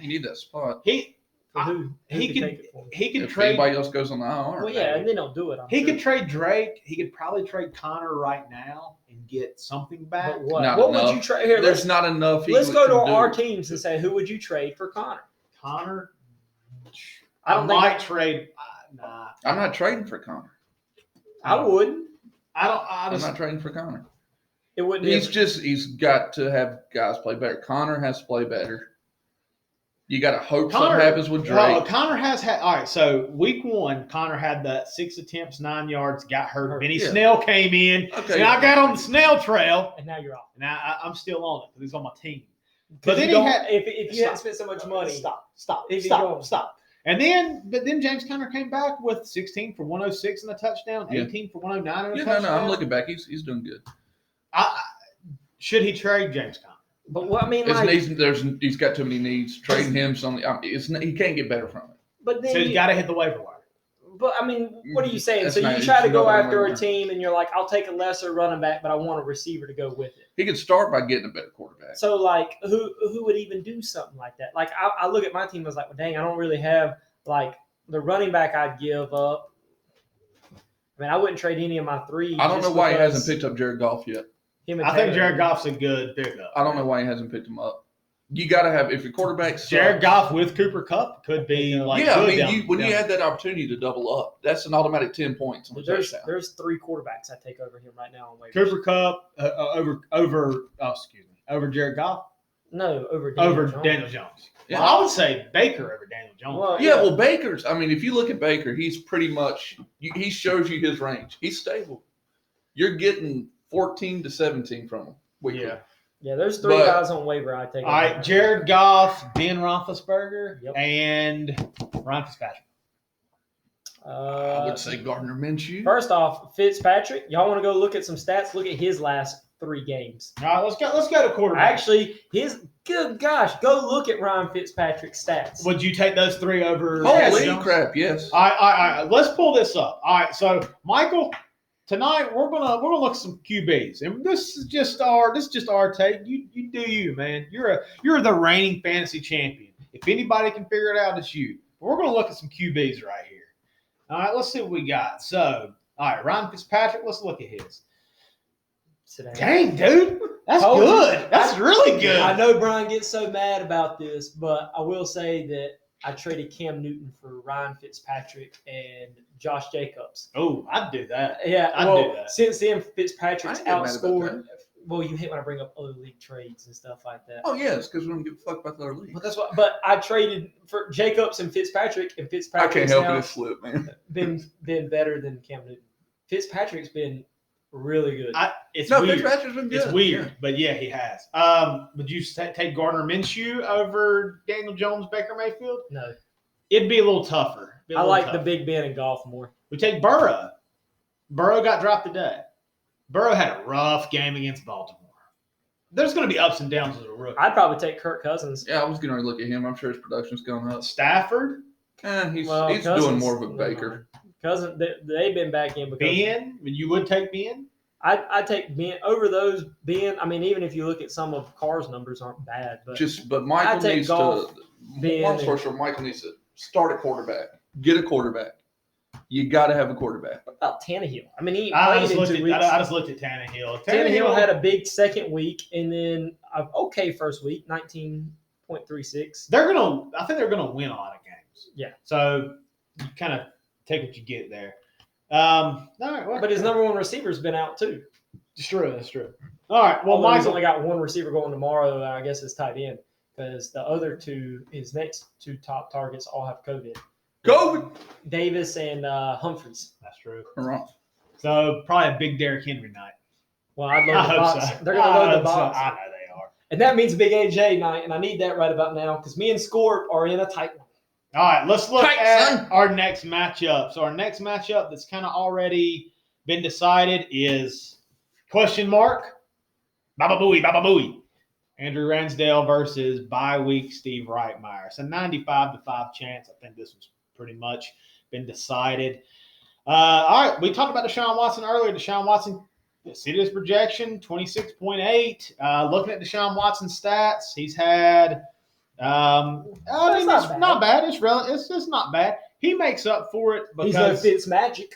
S2: You need that spot.
S1: He could trade.
S2: Anybody else goes on the IR.
S3: Well, yeah, and they don't do it.
S1: He could trade Drake. He could probably trade Connor right now and get something back.
S3: But what would you trade? Here,
S2: there's not enough.
S3: Let's go to our teams and say, who would you trade for Connor?
S1: Connor.
S3: I might
S1: trade.
S2: Nah. I'm not trading for Connor.
S3: I would.
S2: I'm not trading for Connor.
S3: It wouldn't.
S2: He's got to have guys play better. Connor has to play better. You got to hope something happens with Drake.
S1: Well, Connor has had. All right, so week one, Connor had that 6 attempts, 9 yards, got hurt. Benny Snell came in. Okay. And I got on the Snell trail.
S3: And now you're off.
S1: And I'm still on it because he's on my team.
S3: But then if you hadn't spent so much money.
S1: Stop. And then James Conner came back with 16 for 106 and a touchdown, 18 for 109 and a touchdown.
S2: No, I'm looking back. He's doing good.
S1: Should he trade James Conner?
S3: But what I mean,
S2: he's got too many needs. Trading him something, he can't get better from it.
S3: But then
S1: so he's got to hit the waiver wire.
S3: But I mean, what are you saying? So you try to go after a team, and you're like, I'll take a lesser running back, but I want a receiver to go with it.
S2: He could start by getting a better quarterback.
S3: So who would even do something like that? Like I look at my team, I was like, well, dang, I don't really have the running back I'd give up. I mean, I wouldn't trade any of my three.
S2: I don't know why he hasn't picked up Jared Goff yet.
S1: I think Jared Goff's a good pickup.
S2: I don't know why he hasn't picked him up. You got to have, if your quarterback sucks,
S1: Jared Goff with Cooper Kupp could be
S2: when you had that opportunity to double up, that's an automatic 10 points.
S3: There's 3 quarterbacks I take over him right now on waivers.
S1: Cooper Kupp over Jared Goff.
S3: No, over Daniel Jones.
S1: Yeah. Well, I would say Baker over Daniel Jones.
S2: Well, Baker's. I mean, if you look at Baker, he's pretty much. He shows you his range. He's stable. You're getting 14 to 17 from him weekly.
S3: Yeah, there's 3 guys on waiver I take.
S1: All right, Jared Goff, Ben Roethlisberger, and Ryan Fitzpatrick.
S2: I would say Gardner Minshew.
S3: First off, Fitzpatrick. Y'all want to go look at some stats? Look at his last 3 games.
S1: All right, let's go to quarterback.
S3: Actually, good gosh, go look at Ryan Fitzpatrick's stats.
S1: Would you take those 3 over?
S2: Holy crap! Yes.
S1: All right. Let's pull this up. All right, so Michael. Tonight we're gonna look at some QBs, and this is just our take. You do you, man. You're the reigning fantasy champion. If anybody can figure it out, it's you. But we're gonna look at some QBs right here. All right, let's see what we got. So, all right, Ryan Fitzpatrick. Let's look at his. Dang, dude, that's good. That's really good.
S3: I know Brian gets so mad about this, but I will say that I traded Cam Newton for Ryan Fitzpatrick and Josh Jacobs.
S1: Oh, I'd do that.
S3: Yeah,
S1: I'd
S3: well,
S1: do that.
S3: since then Fitzpatrick's
S2: I ain't getting mad about
S3: outscored. Well, you hate when I bring up other league trades and stuff like that.
S2: Oh yes, because we don't give a fuck about the other league.
S3: But that's what. But I traded for Jacobs and Fitzpatrick, and
S2: I
S3: Fitzpatrick's
S2: can't help
S3: now
S2: it. It slipped, man.
S3: been better than Cam Newton. Fitzpatrick's been really good.
S1: It's
S2: No,
S1: weird.
S2: Fitzpatrick's been good.
S1: It's weird, but yeah, he has. Would you take Gardner Minshew over Daniel Jones, Baker Mayfield?
S3: No,
S1: It'd be a little tougher.
S3: I like the Big Ben in golf more.
S1: We take Burrow. Burrow got dropped today. Burrow had a rough game against Baltimore. There's going to be ups and downs as a rookie.
S3: I'd probably take Kirk Cousins.
S2: Yeah, I was going to look at him. I'm sure his production's going up.
S1: Stafford,
S2: He's
S3: Well,
S2: doing
S3: Cousins-
S2: more of a Baker.
S3: Cousins, they've been back in because
S1: Ben. You would take Ben?
S3: I take Ben over those. Ben, I mean, even if you look at some of Carr's numbers aren't bad, but
S2: But Michael
S3: take
S2: needs
S3: golf,
S2: to.
S3: Ben,
S2: Long story short, Michael needs to start a quarterback. Get a quarterback. You got to have a quarterback.
S3: what about Tannehill? I mean, he
S1: I
S3: played in 2 weeks.
S1: just looked at Tannehill.
S3: Tannehill had a big second week and then an okay first week, 19.36.
S1: I think they're gonna win a lot of games.
S3: Yeah.
S1: So you kind of take what you get there. All right. Well,
S3: But his number one receiver's been out too.
S1: it's true. That's true. All right. Well,
S3: Although he's
S1: Michael.
S3: only got one receiver going tomorrow, and I guess it's tight end because the other two, his next two top targets, all have COVID.
S2: COVID.
S3: Davis and Humphreys.
S1: That's true.
S2: Wrong.
S1: So probably a big Derrick Henry night.
S3: Well, I'd
S1: I
S3: load the
S1: hope
S3: box.
S1: so.
S3: They're going to
S1: I
S3: load the
S1: hope so.
S3: box.
S1: I know they are.
S3: And that means big AJ night, and I need that right about now because me and Scorp are in a tight one.
S1: All right, let's look
S2: Tight,
S1: at
S2: son.
S1: our next matchup. So our next matchup that's kind of already been decided is question mark Baba Booey. Andrew Ransdale versus bye week Steve Reitmeyer. It's a 95-5 chance. I think this was pretty much been decided. All right, we talked about Deshaun Watson earlier. Deshaun Watson exceeded his projection, 26.8. Looking at Deshaun Watson's stats, he's had it's not bad. It's not bad. He makes up for it
S3: He's no
S1: because
S3: Fitz magic.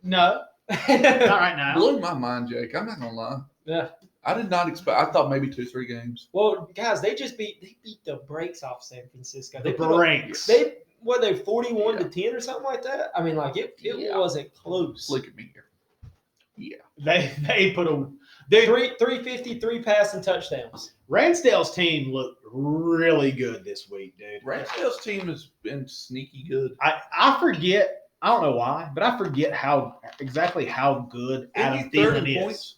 S1: no, not right now.
S2: Blew my mind, Jake. I'm not gonna lie.
S3: Yeah.
S2: I did not expect. I thought maybe 2-3 games.
S3: Well, guys, they beat the brakes off San Francisco.
S1: The
S3: They put up-
S1: Brinks.
S3: They 41-10 or something like that. I mean, like it
S2: Yeah.
S3: wasn't close.
S2: Look at me here. Yeah.
S1: They put a
S3: Dude, 353 passing touchdowns.
S1: Ransdale's team looked really good this week, dude.
S2: Ransdale's team has been sneaky good.
S1: I forget. I don't know why, but I forget exactly how good Adam Thielen is.
S2: Points.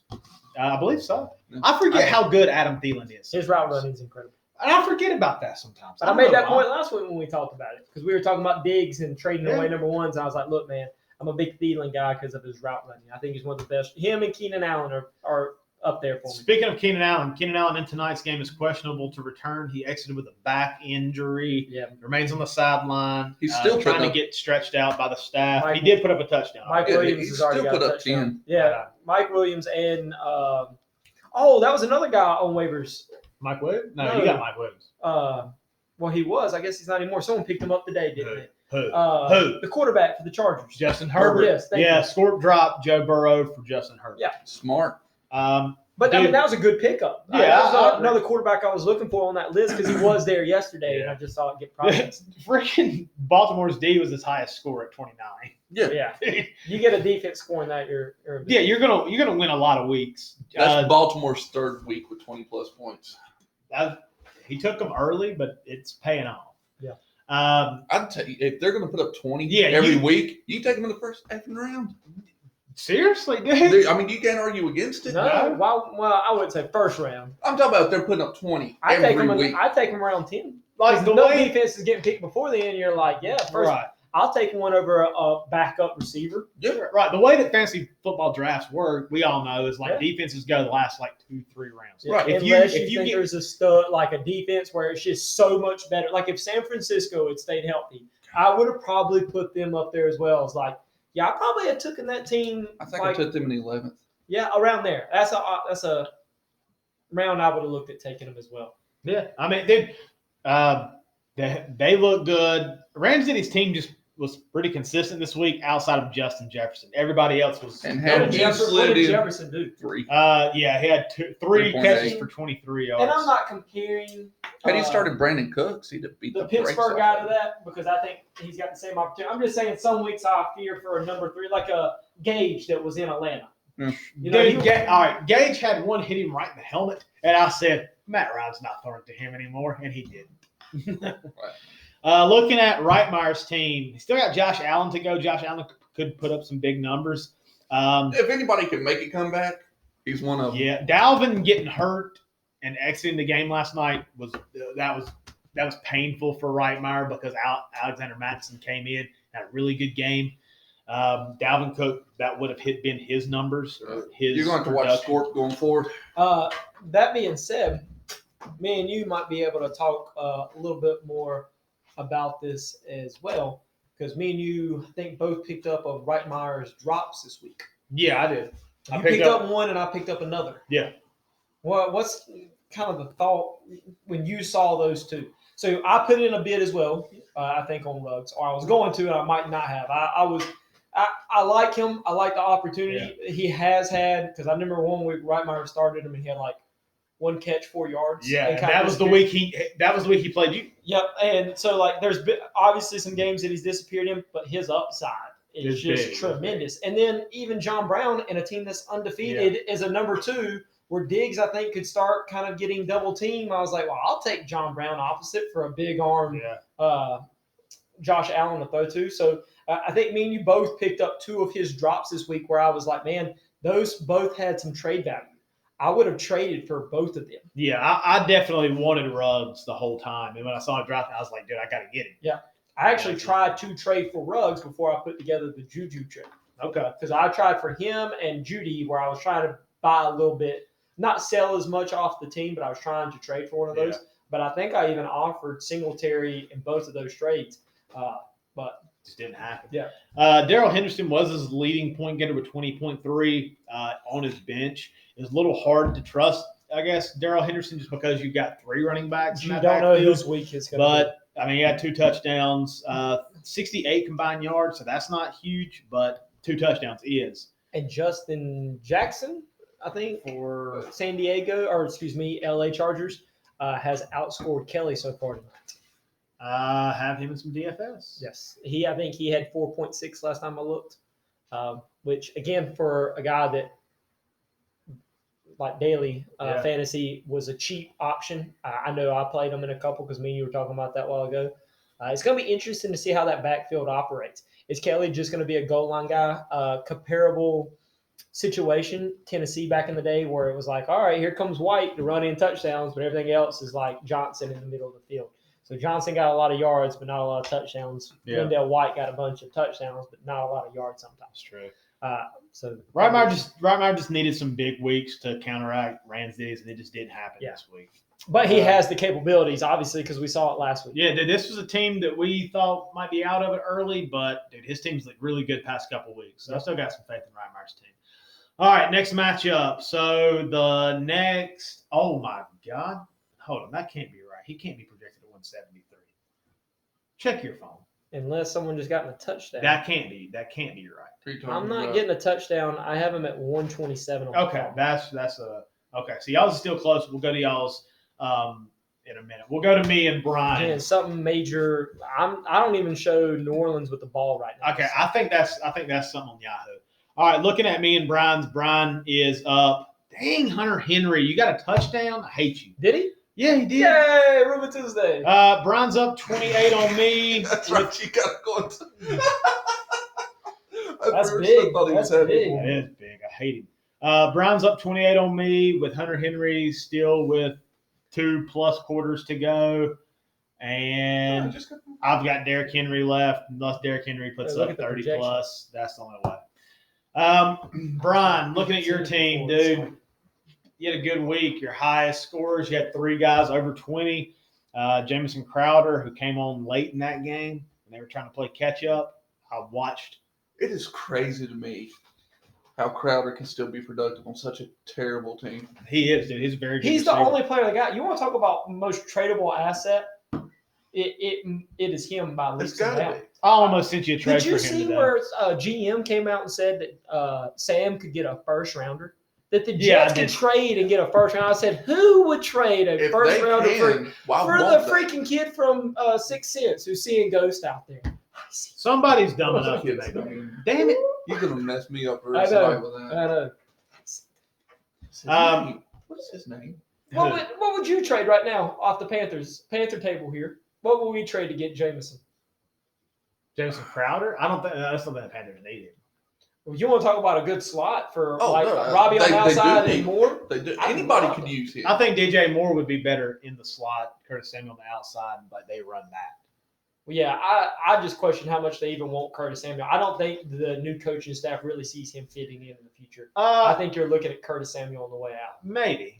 S1: I believe so.
S2: Yeah.
S1: I forget how good Adam Thielen is.
S3: His route running is incredible.
S1: And I forget about that sometimes.
S3: But I
S1: don't
S3: made
S1: know
S3: that
S1: why.
S3: point last week when we talked about it because we were talking about Diggs and trading
S1: Yeah.
S3: away number ones. And I was like, look, man, I'm a big Thielen guy because of his route running. I think he's one of the best. Him and Keenan Allen are up there for me.
S1: Speaking of Keenan Allen in tonight's game is questionable to return. He exited with a back injury.
S3: Yeah.
S1: Remains on the sideline.
S2: He's still
S1: trying to
S2: putting up-
S1: get stretched out by the staff.
S3: Mike-
S1: he did put up a touchdown.
S3: Mike
S2: Yeah,
S3: Williams
S2: he
S3: has already
S2: still
S3: got
S2: put
S3: a
S2: up
S3: touchdown.
S2: 10.
S3: Yeah, Mike Williams and that was another guy on waivers.
S1: Mike Williams? No,
S3: No.
S1: you got Mike Williams.
S3: Well, he was. I guess he's not anymore. Someone picked him up today, didn't they?
S1: Who?
S3: Who? The quarterback for the Chargers.
S1: Justin Herbert.
S3: Yes, thank you.
S1: Scorp dropped Joe Burrow for Justin Herbert.
S3: Yeah.
S2: Smart.
S3: But I mean, that was a good pickup.
S1: Yeah,
S3: That was
S1: I agree.
S3: another quarterback I was looking for on that list because he was there yesterday, and I just saw it get processed.
S1: Freaking Baltimore's D was his highest score at 29.
S3: Yeah, you get a defense scoring that, you're a
S1: Yeah, you're gonna win a lot of weeks.
S2: That's Baltimore's third week with 20-plus points.
S1: He took them early, but it's paying off.
S3: Yeah.
S2: I'd tell you, if they're going to put up 20
S1: Yeah,
S2: every week, you take them in the first effing round.
S1: Seriously, dude?
S2: I mean, you can't argue against it.
S3: No, well, I wouldn't say first round.
S2: I'm talking about if they're putting up 20
S3: I take
S2: every
S3: them.
S2: week.
S3: I take them around 10.
S1: Like the
S3: no
S1: way,
S3: defense is getting picked before the end. You're like, yeah, first.
S1: right,
S3: I'll take one over a backup receiver.
S2: Yeah.
S1: right. The way that fantasy football drafts work, we all know, is like
S3: Yeah.
S1: defenses go the last like 2-3 rounds.
S2: Right.
S1: If
S3: Unless
S1: you
S3: you think
S1: get
S3: there's a stud like a defense where it's just so much better. Like if San Francisco had stayed healthy, I would have probably put them up there as well. As like, yeah, I probably had taken that team.
S2: I think
S3: like,
S2: I took them in the 11th.
S3: yeah, around there. That's a round I would have looked at taking them as well.
S1: Yeah, I mean, they look good. Ramsey's team just was pretty consistent this week outside of Justin Jefferson. Everybody else was.
S2: And
S3: What
S2: had
S3: did
S2: you slid in
S3: Jefferson do?
S2: 3.
S1: Yeah, he had 3 catches
S2: 3.8.
S1: for 23 yards.
S3: And I'm not comparing.
S2: Had he started Brandon Cooks, he'd have beat
S3: the
S2: the brakes
S3: Pittsburgh
S2: off
S3: guy
S2: of
S3: to
S2: him.
S3: that because I think he's got the same opportunity. I'm just saying some weeks I fear for a number 3, like a Gage that was in Atlanta.
S2: Yeah.
S3: You know,
S1: Dude, all right, Gage had one hit him right in the helmet, and I said, Matt Ryan's not throwing it to him anymore, and he didn't. Looking at Reitmeyer's team, he still got Josh Allen to go. Josh Allen could put up some big numbers.
S2: If anybody can make a comeback, he's one of them.
S1: Yeah, Dalvin getting hurt and exiting the game last night was painful for Reitmeyer because Alexander Mattison came in, had a really good game. Dalvin Cook, that would have been his numbers.
S2: You're going to have to watch Scorp going forward.
S3: That being said, me and you might be able to talk a little bit more about this as well because me and you, I think, both picked up of Reitmeyer's drops this week.
S1: Yeah, I did.
S3: You picked up one and I picked up another.
S1: Yeah.
S3: Well, what's kind of the thought when you saw those two? So I put in a bid as well, I think, on Ruggs, or I was going to, and I might not have. I like him. I like the opportunity he has had because I remember one week Reitmeyer started him and he had like 1 catch, 4 yards.
S1: Yeah, and that was the week he played you.
S3: Yep, and so like there's been obviously some games that he's disappeared in, but his upside is just
S1: big,
S3: tremendous. And then even John Brown in a team that's undefeated is a number 2. Where Diggs, I think, could start kind of getting double team. I was like, well, I'll take John Brown opposite for a big arm Josh Allen to throw to. So I think me and you both picked up 2 of his drops this week where I was like, man, those both had some trade value. I would have traded for both of them.
S1: Yeah, I definitely wanted Ruggs the whole time. And when I saw him drop, I was like, dude, I got to get him.
S3: Yeah. I actually tried to trade for Ruggs before I put together the Juju trade.
S1: Okay.
S3: Because I tried for him and Judy where I was trying to buy a little bit, not sell as much off the team, but I was trying to trade for one of those. But I think I even offered Singletary in both of those trades. But
S1: just didn't happen.
S3: Yeah.
S1: Darrell Henderson was his leading point getter with 20.3 on his bench. It was a little hard to trust, I guess, Darrell Henderson just because you've got 3 running backs.
S3: You don't know whose week is going to be.
S1: But, I mean, he had 2 touchdowns, 68 combined yards, so that's not huge, but 2 touchdowns is.
S3: And Justin Jackson, I think, for San Diego, or excuse me, LA Chargers, has outscored Kelly so far tonight.
S1: Have him in some DFS.
S3: Yes. I think he had 4.6 last time I looked, which, again, for a guy that, like daily fantasy, was a cheap option. I know I played him in a couple because me and you were talking about that a while ago. It's going to be interesting to see how that backfield operates. Is Kelly just going to be a goal line guy? Comparable situation, Tennessee back in the day, where it was like, all right, here comes White to run in touchdowns, but everything else is like Johnson in the middle of the field. So Johnson got a lot of yards, but not a lot of touchdowns.
S1: Yeah.
S3: Wendell White got a bunch of touchdowns, but not a lot of yards sometimes.
S1: True.
S3: So
S1: Reitmeyer just needed some big weeks to counteract Ramsey's, and it just didn't happen this week.
S3: But he has the capabilities, obviously, because we saw it last week.
S1: Yeah, dude, this was a team that we thought might be out of it early, but dude, his team's looked really good past couple weeks. So I still got some faith in Reitmeyer's team. All right, next matchup. So the next, oh my God, hold on, that can't be right. He can't be projected at 173. Check your phone.
S3: Unless someone just got in a touchdown.
S1: That can't be right.
S3: I'm not getting a touchdown. I have him at 127.
S1: Okay, that's okay. So y'all's are still close. We'll go to y'all's in a minute. We'll go to me and Brian.
S3: Again, something major. I don't even show New Orleans with the ball right now.
S1: Okay, I think that's something on Yahoo. All right, looking at me and Brian's. Brian is up. Dang, Hunter Henry, you got a touchdown? I hate you.
S3: Did he?
S1: Yeah, he did.
S3: Yay, Ruben Tuesday.
S1: Brian's up 28 on me.
S2: That's right. You got it going.
S3: That's big.
S1: That is big. I hate him. Brian's up 28 on me with Hunter Henry still with 2+ quarters to go. And I've got Derrick Henry left. Unless Derrick Henry puts up 30 plus, that's the only way. Brian, looking at your team, dude, you had a good week. Your highest scores, you had 3 guys over 20. Jamison Crowder, who came on late in that game, and they were trying to play catch up. I watched.
S2: It is crazy to me how Crowder can still be productive on such a terrible team.
S1: He is, dude. He's a very good
S3: He's
S1: receiver.
S3: the only player that got. You want to talk about most tradable asset? It is him by leaps and bounds.
S1: I almost sent you a trade
S3: Did you
S1: for him
S3: see
S1: today.
S3: where GM came out and said that Sam could get a first rounder? That the
S1: Yeah, I
S3: Jets could
S1: did.
S3: trade and get a first round. I said, who would trade a
S2: If
S3: first
S2: they
S3: rounder
S2: can, why
S3: for the
S2: won't they?
S3: freaking kid from Sixth Sense who's seeing ghosts out there?
S1: Somebody's dumb
S2: Those
S1: enough to
S2: kids,
S1: make
S2: I
S1: it.
S2: mean,
S1: Damn it.
S2: you're gonna mess me up for
S3: I
S2: tonight
S3: know.
S2: with that.
S3: I know.
S2: What's his name? What is his name?
S3: What would you trade right now off the Panther table here? What would we trade to get Jameson?
S1: Jameson Crowder? I don't think that's something the Panthers needed.
S3: Well, you want to talk about a good slot for
S2: Oh,
S3: Robbie on the outside
S2: do
S3: and
S2: need-
S3: Moore?
S2: They do.
S3: I
S2: Anybody
S3: love
S2: could
S3: it.
S2: use him.
S1: I think DJ Moore would be better in the slot, Curtis Samuel on the outside, but they run that.
S3: Well, yeah, I just question how much they even want Curtis Samuel. I don't think the new coaching staff really sees him fitting in the future. I think you're looking at Curtis Samuel on the way out.
S1: Maybe.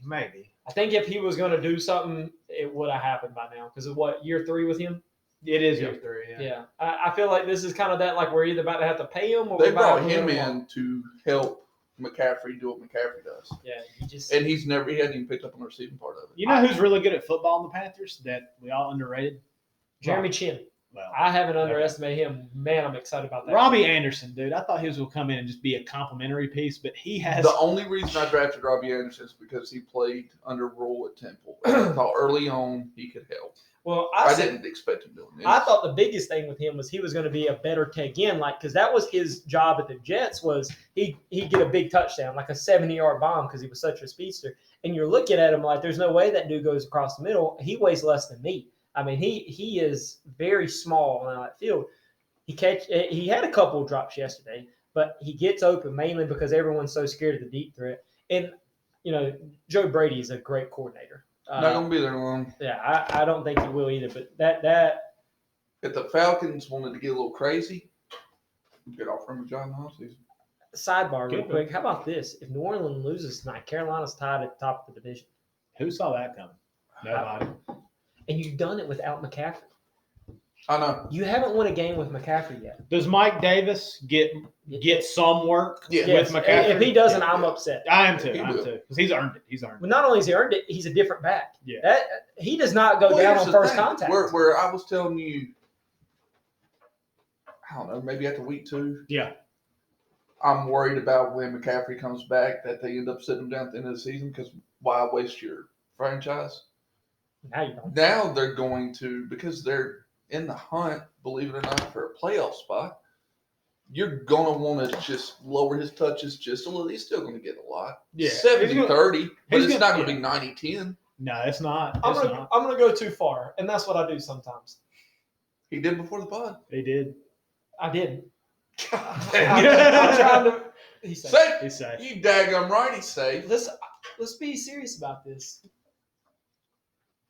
S3: I think if he was going to do something, it would have happened by now. Because of what, year 3 with him?
S1: It is
S2: Yeah.
S1: year 3. Yeah.
S3: Yeah. I feel like this is kind of that, like we're either about to have to pay him or
S2: They
S3: we're about
S2: brought
S3: to
S2: him
S3: let walk.
S2: in to help McCaffrey do what McCaffrey does,
S3: Yeah, he just.
S2: and he hadn't even picked up on the receiving part of it.
S1: You know who's really good at football in the Panthers that we all underrated?
S3: Jeremy Chin.
S1: Well,
S3: I haven't underestimated him. Man, I'm excited about that.
S1: Robbie Anderson, dude. I thought he was going to come in and just be a complimentary piece, but he has.
S2: The only reason I drafted Robbie Anderson is because he played under Rule at Temple. And I thought early on he could help.
S3: Well,
S2: I didn't expect him doing this.
S3: I thought the biggest thing with him was he was going to be a better take in, like because that was his job at the Jets was he'd get a big touchdown, like a 70-yard bomb because he was such a speedster. And you're looking at him like there's no way that dude goes across the middle. He weighs less than me. I mean, he is very small on that field. He had a couple of drops yesterday, but he gets open mainly because everyone's so scared of the deep threat. And you know, Joe Brady is a great coordinator.
S2: Not gonna be there long.
S3: Yeah, I don't think he will either. But that
S2: If the Falcons wanted to get a little crazy, get off from John House.
S3: sidebar real
S1: Good.
S3: quick. How about this? If New Orleans loses tonight, Carolina's tied at the top of the division,
S1: Who saw that coming? Nobody.
S3: and you've done it without McCaffrey.
S2: I know.
S3: You haven't won a game with McCaffrey yet.
S1: Does Mike Davis get some work
S2: Yeah.
S3: Yes,
S1: with McCaffrey?
S3: if he doesn't,
S2: Yeah.
S3: I'm upset.
S1: I am too.
S2: He
S1: I am
S2: will.
S1: too. Because he's earned it. He's earned
S3: But
S1: it.
S3: not only has he earned it, he's a different back.
S1: Yeah.
S3: That he does not go
S2: Well,
S3: down
S2: here's
S3: on
S2: the
S3: first
S2: thing.
S3: contact.
S2: Where I was telling you, I don't know, maybe after week 2,
S1: Yeah.
S2: I'm worried about when McCaffrey comes back that they end up sitting him down at the end of the season because why waste your franchise?
S3: Now you don't.
S2: Now they're going to, because they're in the hunt, believe it or not, for a playoff spot, you're going to want to just lower his touches just a little. He's still going to get a lot.
S1: Yeah.
S2: 70-30, but
S1: he's
S2: it's
S1: gonna-
S2: not going to be 90-10.
S1: No, it's not.
S3: I'm
S1: It's
S3: gonna
S1: not.
S3: I'm gonna go too far, and that's what I do sometimes.
S2: He did before the pod.
S1: He did.
S3: I didn't.
S2: Damn.
S3: I'm trying to. He said,
S2: Safe.
S1: He's safe.
S2: You daggum right, he's safe.
S3: let's be serious about this.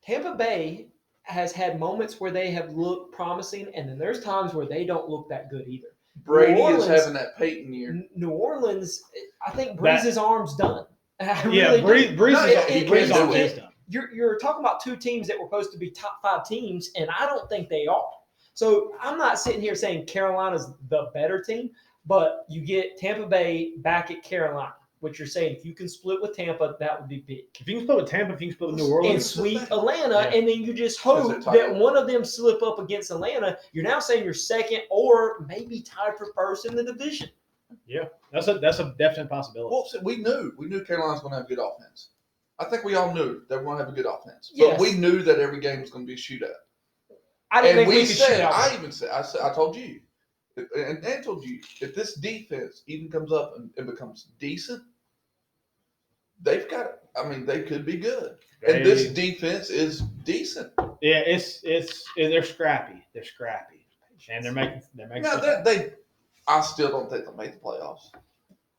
S3: Tampa Bay has had moments where they have looked promising, and then there's times where they don't look that good either.
S2: Brady
S3: New
S2: is
S3: Orleans-
S2: having that Peyton year.
S3: New Orleans, I think Breeze's arm's done. I
S1: Yeah,
S3: really do.
S1: Breeze
S3: No,
S1: is
S2: do
S1: always
S2: it.
S1: done.
S3: You're talking about 2 teams that were supposed to be top 5 teams, and I don't think they are. So I'm not sitting here saying Carolina's the better team, but you get Tampa Bay back at Carolina, which you're saying if you can split with Tampa, that would be big.
S1: If you can split with Tampa, if you can split with New
S3: And
S1: Orleans,
S3: sweep Atlanta,
S1: Yeah.
S3: and then you just
S2: Because
S3: hope
S2: they're tied.
S3: that one of them slip up against Atlanta. You're now saying you're second or maybe tied for first in the division.
S1: that's a definite possibility.
S2: Well, see, we knew Carolina's going to have good offense. I think we all knew they were going to have a good offense.
S3: Yes.
S2: But we knew that every game was going to be a shootout.
S3: I didn't
S2: And
S3: think we
S2: we
S3: could
S2: said,
S3: shoot out.
S2: I told you, and Dan told you, if this defense even comes up and becomes decent, they've got, they could be good. And this defense is decent.
S1: Yeah, they're scrappy. They're scrappy, and they're making.
S2: Now, I still don't think they'll make the playoffs.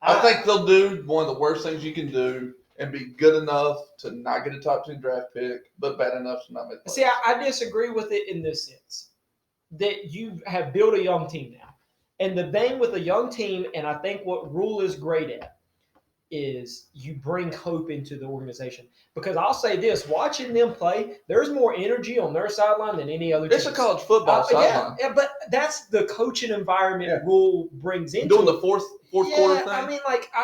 S2: I think they'll do one of the worst things you can do and be good enough to not get a top 10 draft pick, but bad enough to not make the playoffs.
S3: See, I disagree with it in this sense that you have built a young team now. And the thing with a young team, and I think what Rule is great at, is you bring hope into the organization. Because I'll say this, watching them play, there's more energy on their sideline than any other team.
S2: It's a college football sideline.
S3: Yeah, but that's the coaching environment Rule brings into
S2: Doing
S3: it.
S2: the fourth quarter thing.
S3: I mean,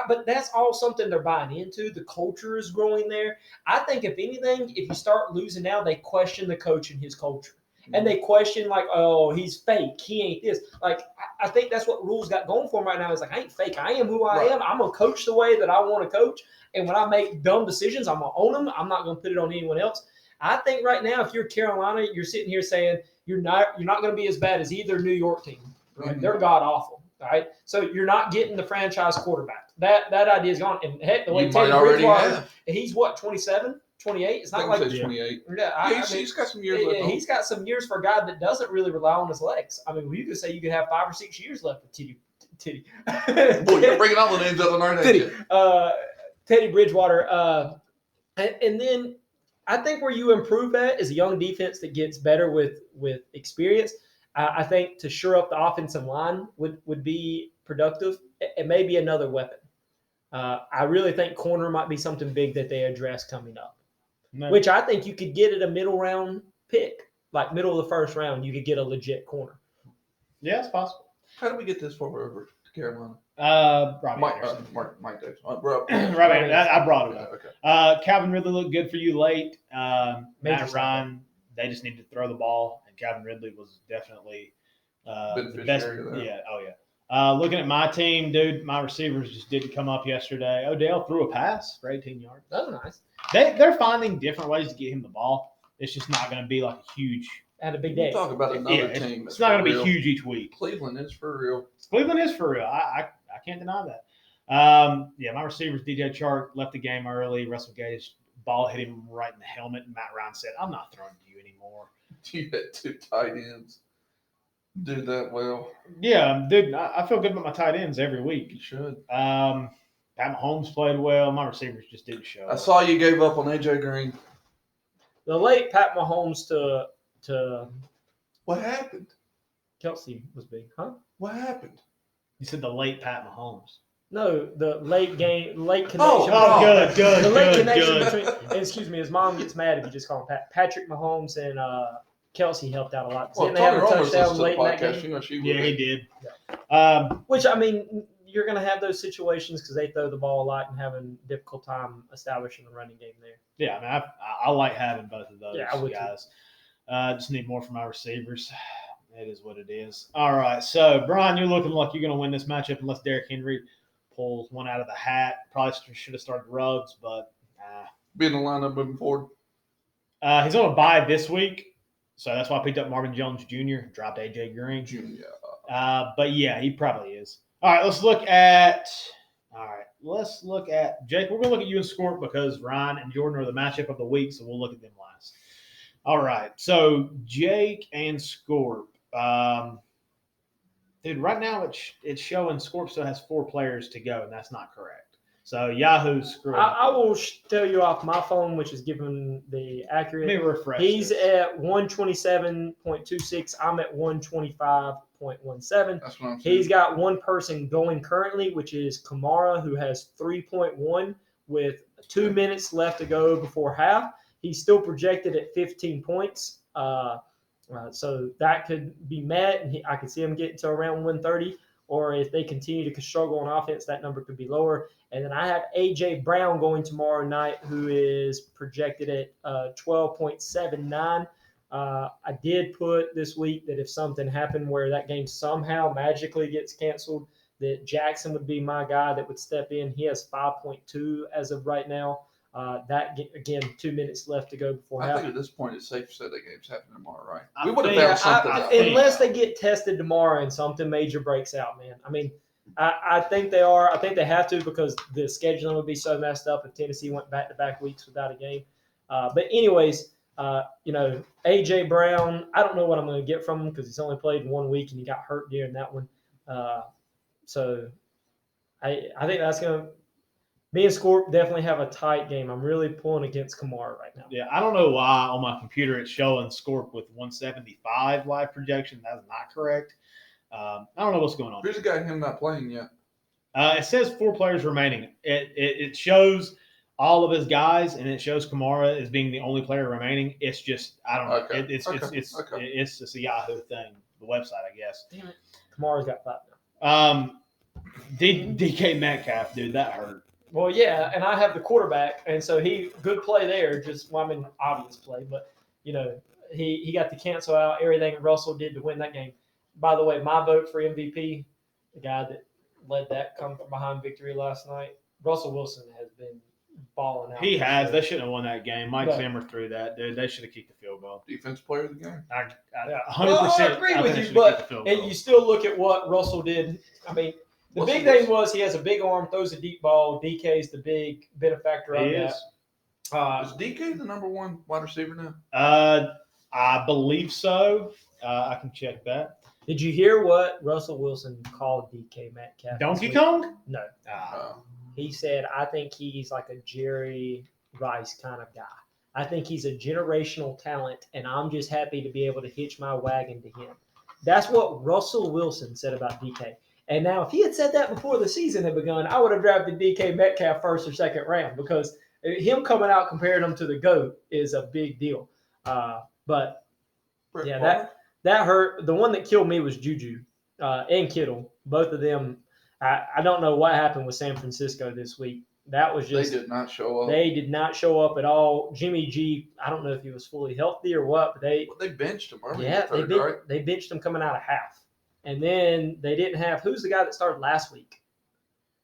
S3: but that's all something they're buying into. The culture is growing there. I think if anything, if you start losing now, they question the coach and his culture. And they question like, oh, he's fake. He ain't this. Like, I think that's what Rule's got going for him right now. Is like, I ain't fake. I am who I am. I'm gonna coach the way that I want to coach. And when I make dumb decisions, I'm gonna own them. I'm not gonna put it on anyone else. I think right now, if you're Carolina, you're sitting here saying you're not gonna be as bad as either New York team. Right? They're god awful. All right. So you're not getting the franchise quarterback. That idea is gone. And heck, the way Teddy Bridgewater, he's what, 27, 28? It's not like
S2: 28.
S3: Yeah,
S2: he's got some years left.
S3: He's got some years for a guy that doesn't really rely on his legs. I mean, you could say you could have 5 or 6 years left with Teddy.
S2: Boy, you're bringing all the names up and aren't
S3: Teddy Bridgewater. And then I think where you improve at is a young defense that gets better with experience. I think to shore up the offensive line would be productive. It may be another weapon. I really think corner might be something big that they address coming up, which I think you could get at a middle round pick, like middle of the first round. You could get a legit corner.
S1: Yeah, it's possible.
S2: How do we get this far over to Carolina? Mike Davis.
S1: I brought it up. Okay. Calvin Ridley looked good for you late. Matt Ryan, they just need to throw the ball, and Calvin Ridley was definitely the best. Yeah. Oh yeah. Looking at my team, dude, my receivers just didn't come up yesterday. Odell threw a pass for 18 yards.
S3: That was nice.
S1: They're finding different ways to get him the ball. It's just not going to be like a huge.
S3: Had a big day.
S2: Talk about another team.
S1: It's not going to be huge each week.
S2: Cleveland is for real.
S1: Cleveland is for real. I can't deny that. My receivers, DJ Chark, left the game early. Russell Gage, ball hit him right in the helmet, and Matt Ryan said, I'm not throwing to you anymore.
S2: You had 2 tight ends do that well.
S1: Yeah, dude, I feel good about my tight ends every week.
S2: You should.
S1: Pat Mahomes played well. My receivers just didn't show.
S2: I saw you gave up on A.J. Green.
S3: The late Pat Mahomes to
S2: what happened?
S3: Kelsey was big, huh?
S2: What happened?
S1: You said the late Pat Mahomes.
S3: No, the late connection.
S1: Good.
S3: The late connection between. Excuse me, his mom gets mad if you just call him Pat. Patrick Mahomes and Kelsey helped out a lot.
S2: Well,
S3: didn't they have a touchdown late in that
S2: game?
S1: He did.
S3: Yeah. Which I mean, you're going to have those situations because they throw the ball a lot and having a difficult time establishing the running game there.
S1: Yeah, I mean, I like having both of those guys. Just need more for my receivers. It is what it is. All right, so Brian, you're looking like you're going to win this matchup unless Derrick Henry pulls one out of the hat. Probably should have started Ruggs, but
S2: be in the lineup moving forward.
S1: He's on a bye this week, so that's why I picked up Marvin Jones Jr. Dropped AJ Green. But yeah, he probably is. All right, let's look at Jake. We're going to look at you and Scorp because Ryan and Jordan are the matchup of the week, so we'll look at them last. All right, so Jake and Scorp. Dude, right now it's showing Scorp still has 4 players to go, and that's not correct. So Yahoo's screwing.
S3: I will tell you off my phone, which is given the accurate.
S1: Let me refresh.
S3: He's at 127.26. I'm at 125.17.
S2: That's what I'm saying.
S3: He's got one person going currently, which is Kamara, who has 3.1 with 2 minutes left to go before half. He's still projected at 15 points. So that could be met, and I could see him getting to around 130. Or if they continue to struggle on offense, that number could be lower. And then I have A.J. Brown going tomorrow night, who is projected at 12.79. I did put this week that if something happened where that game somehow magically gets canceled, that Jackson would be my guy that would step in. He has 5.2 as of right now. That again, 2 minutes left to go before half.
S2: I think at this point it's safe to say that game's happening tomorrow, right? We would have found something.
S3: Unless they get tested tomorrow and something major breaks out, man. I mean, I think they are. I think they have to because the scheduling would be so messed up if Tennessee went back-to-back weeks without a game. But anyways, A.J. Brown, I don't know what I'm going to get from him because he's only played 1 week and he got hurt during that one. So I think that's going to – me and Scorp definitely have a tight game. I'm really pulling against Kamara right now.
S1: Yeah, I don't know why on my computer it's showing Scorp with 175 live projection. That's not correct. I don't know what's going on.
S2: Who's the guy him not playing yet?
S1: It says 4 players remaining. It shows all of his guys, and it shows Kamara as being the only player remaining. It's just I don't know.
S2: Okay.
S1: It's just a Yahoo thing, the website, I guess.
S3: Damn it, Kamara's got 5 now.
S1: DK Metcalf, dude, that hurt.
S3: Well, yeah, and I have the quarterback, and so good play there. Obvious play, but he got to cancel out everything Russell did to win that game. By the way, my vote for MVP, the guy that led that come from behind victory last night, Russell Wilson has been balling out.
S1: He
S3: this
S1: has.
S3: year.
S1: They shouldn't have won that game. Mike
S3: No.
S1: Zimmer threw that, dude. They should have kicked the field goal.
S2: Defense player of the game.
S1: I
S3: Yeah.
S1: 100%.
S3: Well, I agree
S1: think
S3: with
S1: they
S3: you,
S1: should have
S3: but
S1: kicked the field
S3: and
S1: goal.
S3: you still look at what Russell did. I mean, the
S2: Russell
S3: big thing was he has a big arm, throws a deep ball. DK's the big benefactor of
S1: He
S3: that.
S1: is.
S2: Is DK the number one wide receiver now?
S1: I believe so. I can check that.
S3: Did you hear what Russell Wilson called DK Metcalf?
S1: Donkey
S3: this week?
S1: Kong?
S3: No.
S1: Ah.
S3: He said, I think he's like a Jerry Rice kind of guy. I think he's a generational talent, and I'm just happy to be able to hitch my wagon to him. That's what Russell Wilson said about DK. And now, if he had said that before the season had begun, I would have drafted DK Metcalf first or second round because him coming out comparing him to the GOAT is a big deal. But
S2: Brett
S3: yeah,
S2: Favre?
S3: that hurt. The one that killed me was Juju and Kittle. Both of them. I don't know what happened with San Francisco this week. That was just
S2: They did not show up.
S3: they did not show up at all. Jimmy G, I don't know if he was fully healthy or what, but they
S2: benched him early.
S3: yeah
S2: in the third, right?
S3: they benched him coming out of half, and then they didn't have who's the guy that started last week?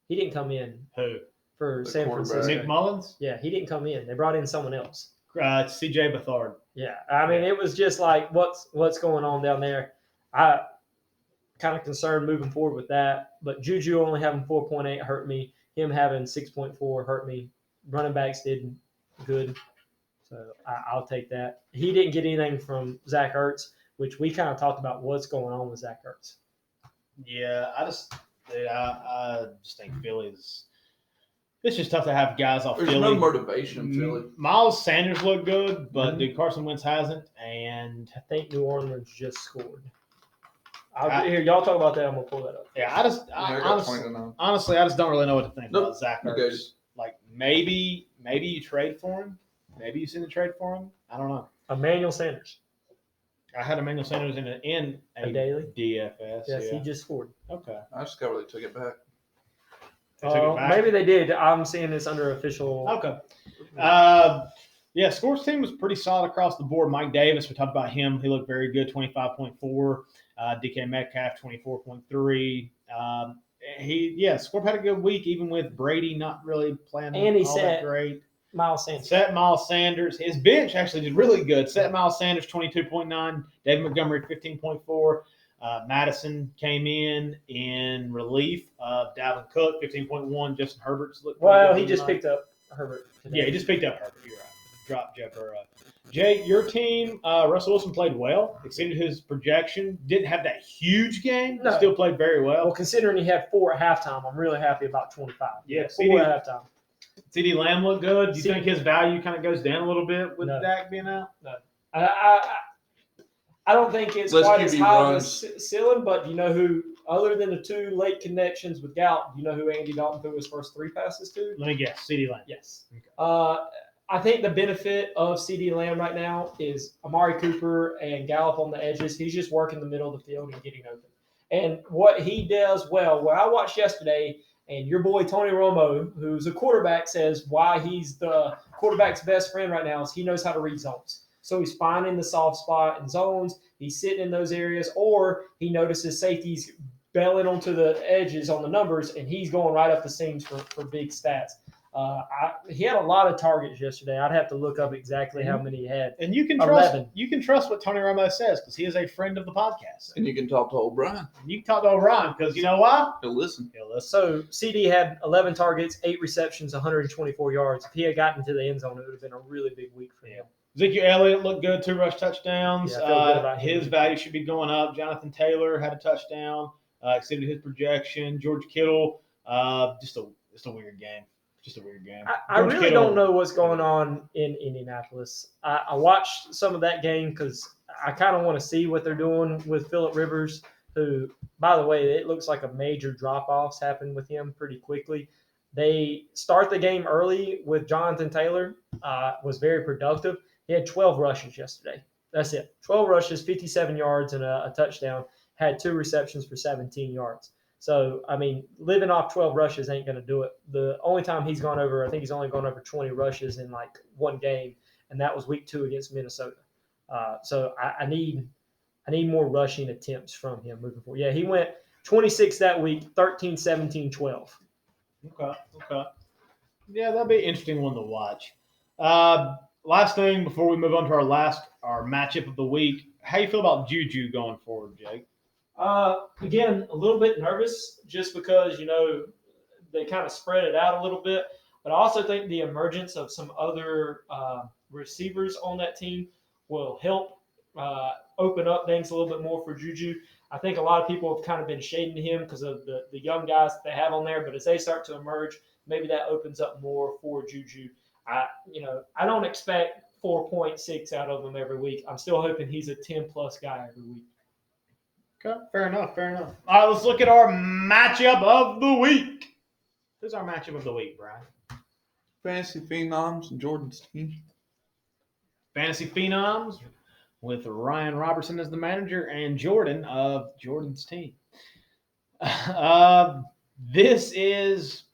S3: He didn't come in
S1: Who?
S3: for
S2: The
S3: San
S2: quarterback.
S3: Francisco.
S1: Nick Mullins?
S3: Yeah, he didn't come in. They brought in someone else.
S1: CJ Beathard.
S3: Yeah, I mean, it was just like, what's going on down there? I kind of concerned moving forward with that. But Juju only having 4.8 hurt me. Him having 6.4 hurt me. Running backs did good, so I'll take that. He didn't get anything from Zach Ertz, which we kind of talked about what's going on with Zach Ertz.
S1: Yeah, I just think Philly's. It's just tough to have guys off
S2: There's
S1: Philly.
S2: no motivation in Philly.
S1: Miles Sanders looked good, but
S3: Mhm.
S1: dude, Carson Wentz hasn't. And
S3: I think New Orleans just scored.
S1: I-
S3: Here, y'all talk about that. I'm gonna pull that up.
S1: yeah,
S2: I got 20 to 9.
S1: honestly, I just don't really know what to think
S2: Nope.
S1: about Zach Ertz.
S2: Okay.
S1: Like maybe you trade for him. Maybe you send a trade for him. I don't know.
S3: Emmanuel Sanders.
S1: I had Emmanuel Sanders in
S3: A daily?
S1: DFS.
S3: Yes,
S1: yeah.
S3: he just scored.
S1: Okay.
S2: I just got really took it back.
S1: They took it back?
S3: Maybe they did. I'm seeing this under official.
S1: Okay. Yeah, scores team was pretty solid across the board. Mike Davis, we talked about him. He looked very good, 25.4. DK Metcalf, 24.3. Scorp had a good week, even with Brady not really playing
S3: And he
S1: all
S3: set
S1: that great.
S3: Miles Sanders.
S1: Set Miles Sanders. His bench actually did really good. Set Miles Sanders, 22.9. David Montgomery, 15.4. Madison came in relief of Dalvin Cook, 15.1. Justin Herbert's looked pretty
S3: Well,
S1: good
S3: he just
S1: tonight.
S3: picked up Herbert. Today.
S1: Yeah, he just picked up Herbert. You're right. Dropped Joe Burrow. Jay, your team, Russell Wilson played well, exceeded his projection. Didn't have that huge game,
S3: No.
S1: still played very well.
S3: Well, considering he had 4 at halftime, I'm really happy about 25.
S1: Yeah,
S3: 4
S1: CD
S3: at halftime.
S1: CeeDee Lamb looked good. Do you
S3: CD
S1: think his value kind of goes down a little bit with
S3: No.
S1: Dak being out?
S3: I don't think it's
S2: Less
S3: quite as
S2: QB
S3: high
S2: runs.
S3: of a ceiling, but you know who, other than the 2 late connections with Gallup, you know who Andy Dalton threw his first 3 passes to?
S1: Let me guess, CeeDee Lamb.
S3: Yes.
S1: Okay.
S3: I think the benefit of CeeDee Lamb right now is Amari Cooper and Gallup on the edges. He's just working the middle of the field and getting open. And what he does well, what I watched yesterday, and your boy Tony Romo, who's a quarterback, says why he's the quarterback's best friend right now is he knows how to read zones. So he's finding the soft spot in zones. He's sitting in those areas, or he notices safeties bailing onto the edges on the numbers, and he's going right up the seams for big stats. He had a lot of targets yesterday. I'd have to look up exactly how many he had.
S1: And you can
S3: 11.
S1: trust what Tony Romo says because he is a friend of the podcast.
S2: And you can talk to O'Brien.
S1: You can talk to O'Brien because you know why?
S2: He'll listen.
S1: He'll listen.
S3: So CD had 11 targets, 8 receptions, 124 yards. If he had gotten to the end zone, it would have been a really big week for him.
S1: Ezekiel Elliott looked good, 2 rush touchdowns.
S3: Yeah, I feel good about him.
S1: His value should be going up. Jonathan Taylor had a touchdown, exceeded his projection. George Kittle, just a weird game. Just a weird game.
S3: I
S1: George
S3: really
S1: Kittle-
S3: don't know what's going on in Indianapolis. I watched some of that game because I kind of want to see what they're doing with Phillip Rivers, who, by the way, it looks like a major drop-offs happened with him pretty quickly. They start the game early with Jonathan Taylor, was very productive. He had 12 rushes yesterday. That's it. 12 rushes, 57 yards, and a touchdown. Had 2 receptions for 17 yards. So, I mean, living off 12 rushes ain't going to do it. The only time he's gone over, I think he's only gone over 20 rushes in like one game, and that was week 2 against Minnesota. So I need more rushing attempts from him moving forward. Yeah, he went 26 that week, 13, 17, 12.
S1: Okay. Yeah, that'll be an interesting one to watch. Last thing before we move on to our matchup of the week. How you feel about Juju going forward, Jake?
S3: Again, a little bit nervous just because, they kind of spread it out a little bit. But I also think the emergence of some other receivers on that team will help open up things a little bit more for Juju. I think a lot of people have kind of been shading him because of the young guys that they have on there. But as they start to emerge, maybe that opens up more for Juju. I don't expect 4.6 out of him every week. I'm still hoping he's a 10-plus guy every week.
S1: Okay, fair enough. All right, let's look at our matchup of the week. Who's our matchup of the week, Brian?
S2: Fantasy Phenoms and Jordan's team.
S1: Fantasy Phenoms with Ryan Robertson as the manager and Jordan of Jordan's team. This is,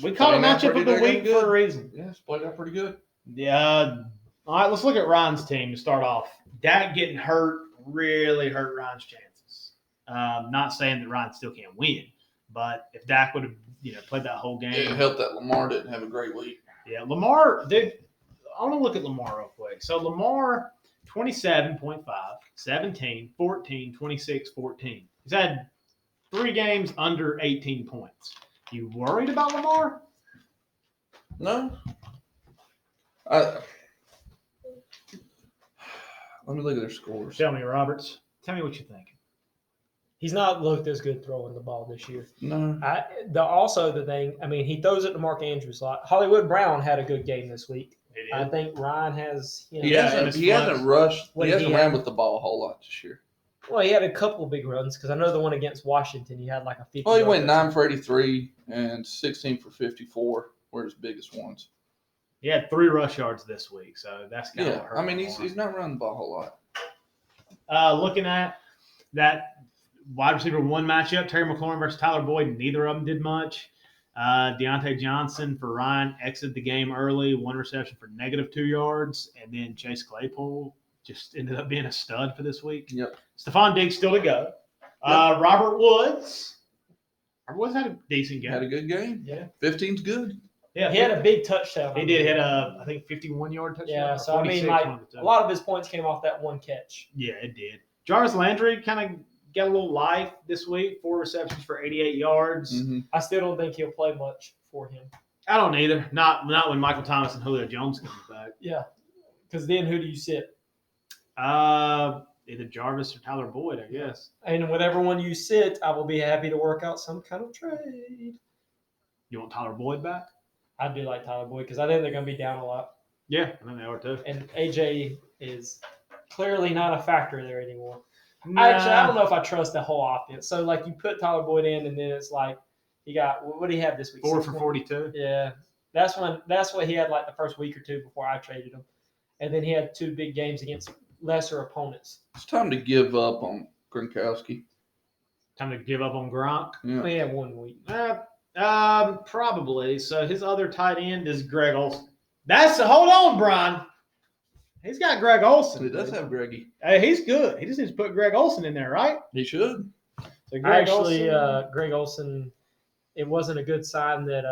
S1: we call it matchup of the week for a reason.
S2: Yeah, it's played out pretty good.
S1: Yeah. All right, let's look at Ryan's team to start off. Dak getting hurt really hurt Ryan's chances. Not saying that Ryan still can't win, but if Dak would have played that whole game,
S2: it helped that Lamar didn't have a great week.
S1: Yeah, Lamar. I want to look at Lamar real quick. So Lamar, 27.5, 17, 14, 26, 14. He's had 3 games under 18 points. You worried about Lamar?
S2: No. Let me look at their scores.
S1: Tell me, Roberts. Tell me what you're thinking.
S3: He's not looked as good throwing the ball this year.
S2: No.
S3: He throws it to Mark Andrews a lot. Hollywood Brown had a good game this week.
S1: I
S3: think Ryan has.
S2: He hasn't rushed. He hasn't ran with the ball a whole lot this year.
S3: Well, he had a couple of big runs because I know the one against Washington, he had like a 50.
S2: Well, he went 9 for 83 and 16 for 54 were his biggest ones.
S1: He had 3 rush yards this week, so that's kind of what hurt.
S2: He's not running the ball a whole lot.
S1: Looking at that wide receiver 1 matchup, Terry McLaurin versus Tyler Boyd, neither of them did much. Deontay Johnson for Ryan exited the game early, 1 reception for -2 yards, and then Chase Claypool just ended up being a stud for this week.
S2: Yep.
S1: Stephon Diggs still to go.
S2: Yep.
S1: Robert Woods had a decent game.
S2: Had a good game.
S3: Yeah.
S2: 15's good.
S3: Yeah, he had a big touchdown.
S1: He did hit I think 51-yard touchdown.
S3: Yeah, so a lot of his points came off that one catch.
S1: Yeah, it did. Jarvis Landry kind of got a little life this week, 4 receptions for 88 yards.
S2: Mm-hmm.
S3: I still don't think he'll play much for him.
S1: I don't either. Not when Michael Thomas and Julio Jones come back.
S3: Yeah, because then who do you sit?
S1: Either Jarvis or Tyler Boyd, I guess.
S3: And whatever one you sit, I will be happy to work out some kind of trade.
S1: You want Tyler Boyd back?
S3: I do like Tyler Boyd because I think they're going to be down a lot.
S1: Yeah, I think they are too.
S3: And AJ is clearly not a factor there anymore.
S1: Nah.
S3: Actually, I don't know if I trust the whole offense. So, you put Tyler Boyd in, and then it's like he got – what did he have this week?
S1: 4 for 42.
S3: Yeah. That's what he had the first week or two before I traded him. And then he had 2 big games against lesser opponents.
S2: It's time to give up on Gronkowski.
S1: Time to give up on Gronk?
S2: Yeah.
S3: We had 1 week.
S1: Probably. So his other tight end is Greg Olsen. Hold on, Brian. He's got Greg Olsen.
S2: He does have Greggy.
S1: Hey, he's good. He just needs to put Greg Olsen in there, right?
S2: He should.
S1: So
S3: Greg Olsen, it wasn't a good sign that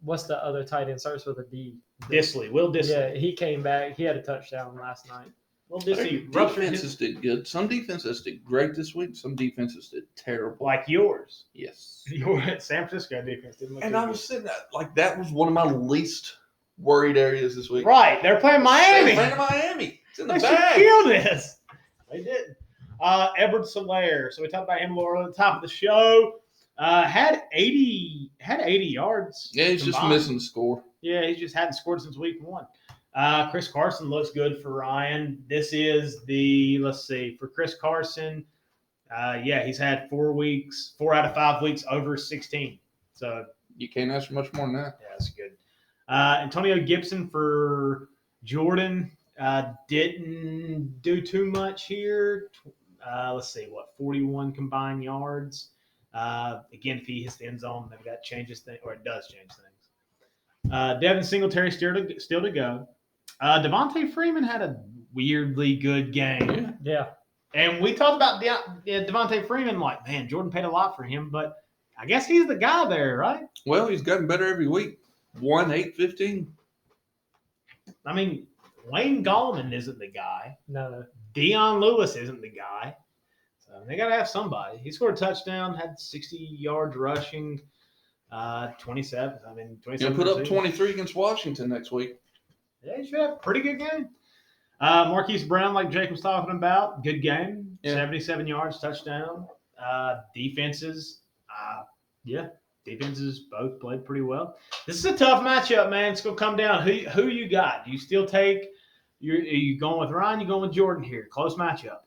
S3: what's the other tight end? Starts with a D.
S1: Will Disley.
S3: Yeah, he came back. He had a touchdown last night.
S1: Will Disley.
S2: Defenses did good. Some defenses did great this week. Some defenses did terrible.
S1: Like yours.
S2: Yes.
S1: Your San Francisco defense didn't look
S2: And
S1: good.
S2: I was saying that was one of my least worried areas this week.
S1: Right. They're playing Miami.
S2: They're playing Miami. It's in the
S1: They
S2: bag.
S1: should kill this. They didn't. Edward Solaire. So we talked about him more at the top of the show. Had 80 yards.
S2: Yeah, he's just missing the score.
S1: Yeah, he just hadn't scored since week 1. Chris Carson looks good for Ryan. This is for Chris Carson. He's had 4 out of 5 weeks over 16. So
S2: you can't ask for much more than that.
S1: Yeah, that's good. Antonio Gibson for Jordan didn't do too much here. 41 combined yards. Again, if he hits the end zone, maybe that changes things, or it does change things. Devin Singletary still to go. Devontae Freeman had a weirdly good game.
S3: Yeah.
S1: And we talked about Devontae Freeman, like, man, Jordan paid a lot for him, but I guess he's the guy there, right?
S2: Well, he's gotten better every week. 1-8-15.
S1: I mean, Wayne Gallman isn't the guy.
S3: No.
S1: Deion Lewis isn't the guy. So they got to have somebody. He scored a touchdown, had 60 yards rushing, 27. I mean, 27.
S2: He'll put up
S1: receiving.
S2: 23 against Washington next week.
S1: Yeah, he should have a pretty good game. Marquise Brown, like Jake was talking about, good game.
S2: Yeah.
S1: 77 yards, touchdown. Defenses, defenses both played pretty well. This is a tough matchup, man. It's going to come down. Who you got? Do you still take – are you going with Ryan? You going with Jordan here? Close matchup.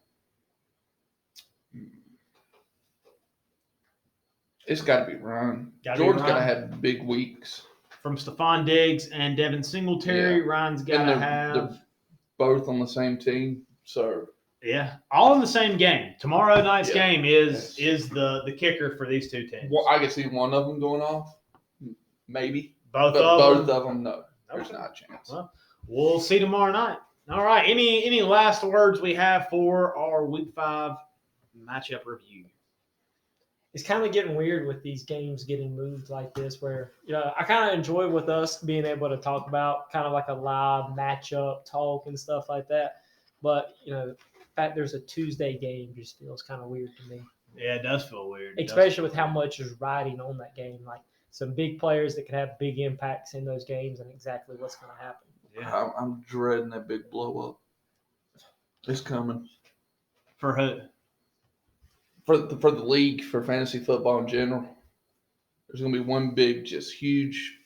S2: It's got to be Ryan.
S1: Gotta be
S2: Jordan's got to
S1: Ryan.
S2: have big weeks.
S1: From Stephon Diggs and Devin Singletary,
S2: Yeah.
S1: Ryan's got
S2: And
S1: to
S2: they're
S1: have –
S2: both on the same team. So
S1: yeah, all in the same game. Tomorrow night's
S2: Yeah.
S1: game is the kicker for these two teams.
S2: I can see one of them going off. Maybe.
S1: Both
S2: But
S1: of
S2: both
S1: them.
S2: of them, no. There's
S1: Okay.
S2: not a chance.
S1: Well, we'll see tomorrow night. All right. Any last words we have for our Week 5 matchup review?
S3: It's kind of getting weird with these games getting moved like this, where I kind of enjoy with us being able to talk about kind of like a live matchup talk and stuff like that. But the fact there's a Tuesday game just feels kind of weird to me.
S1: Yeah, it does feel weird.
S3: Especially with how much is riding on that game. Like some big players that could have big impacts in those games and exactly what's going to happen.
S1: Yeah.
S2: I'm dreading that big blow up. It's coming.
S1: For who?
S2: For the league, for fantasy football in general, there's going to be one big, just huge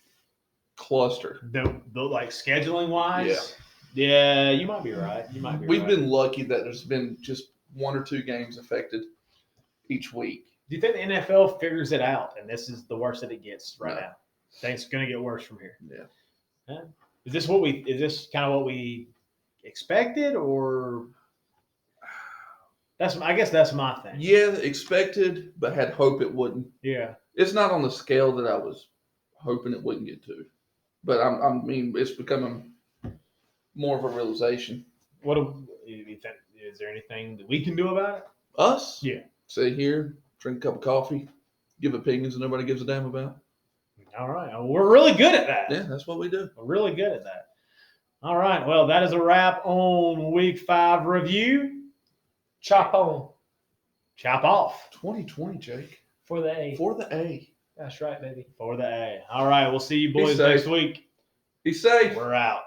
S2: cluster.
S1: The like scheduling wise? Yeah, you might be right.
S2: We've been lucky that there's been just one or two games affected each week.
S1: Do you think the NFL figures it out and this is the worst that it gets right
S2: No.
S1: now? I think it's going to get worse from here.
S2: Yeah.
S1: Is this kind of what we expected, or I guess that's my thing.
S2: Yeah, expected, but had hope it wouldn't.
S1: Yeah.
S2: It's not on the scale that I was hoping it wouldn't get to, but I mean, it's becoming more of a realization.
S1: What do you think? Is there anything that we can do about it?
S2: Us?
S1: Yeah.
S2: Sit here, drink a cup of coffee, give opinions that nobody gives a damn about.
S1: All right. Well, we're really good at that.
S2: Yeah, that's what we do.
S1: We're really good at that. All right. Well, that is a wrap on Week 5 review.
S3: Chop on
S1: Chop off
S2: 2020, Jake.
S3: for the A.
S2: For the A.
S3: That's right, baby.
S1: for the A. All right. We'll see you boys
S2: safe.
S1: next week.
S2: Be safe.
S1: We're out.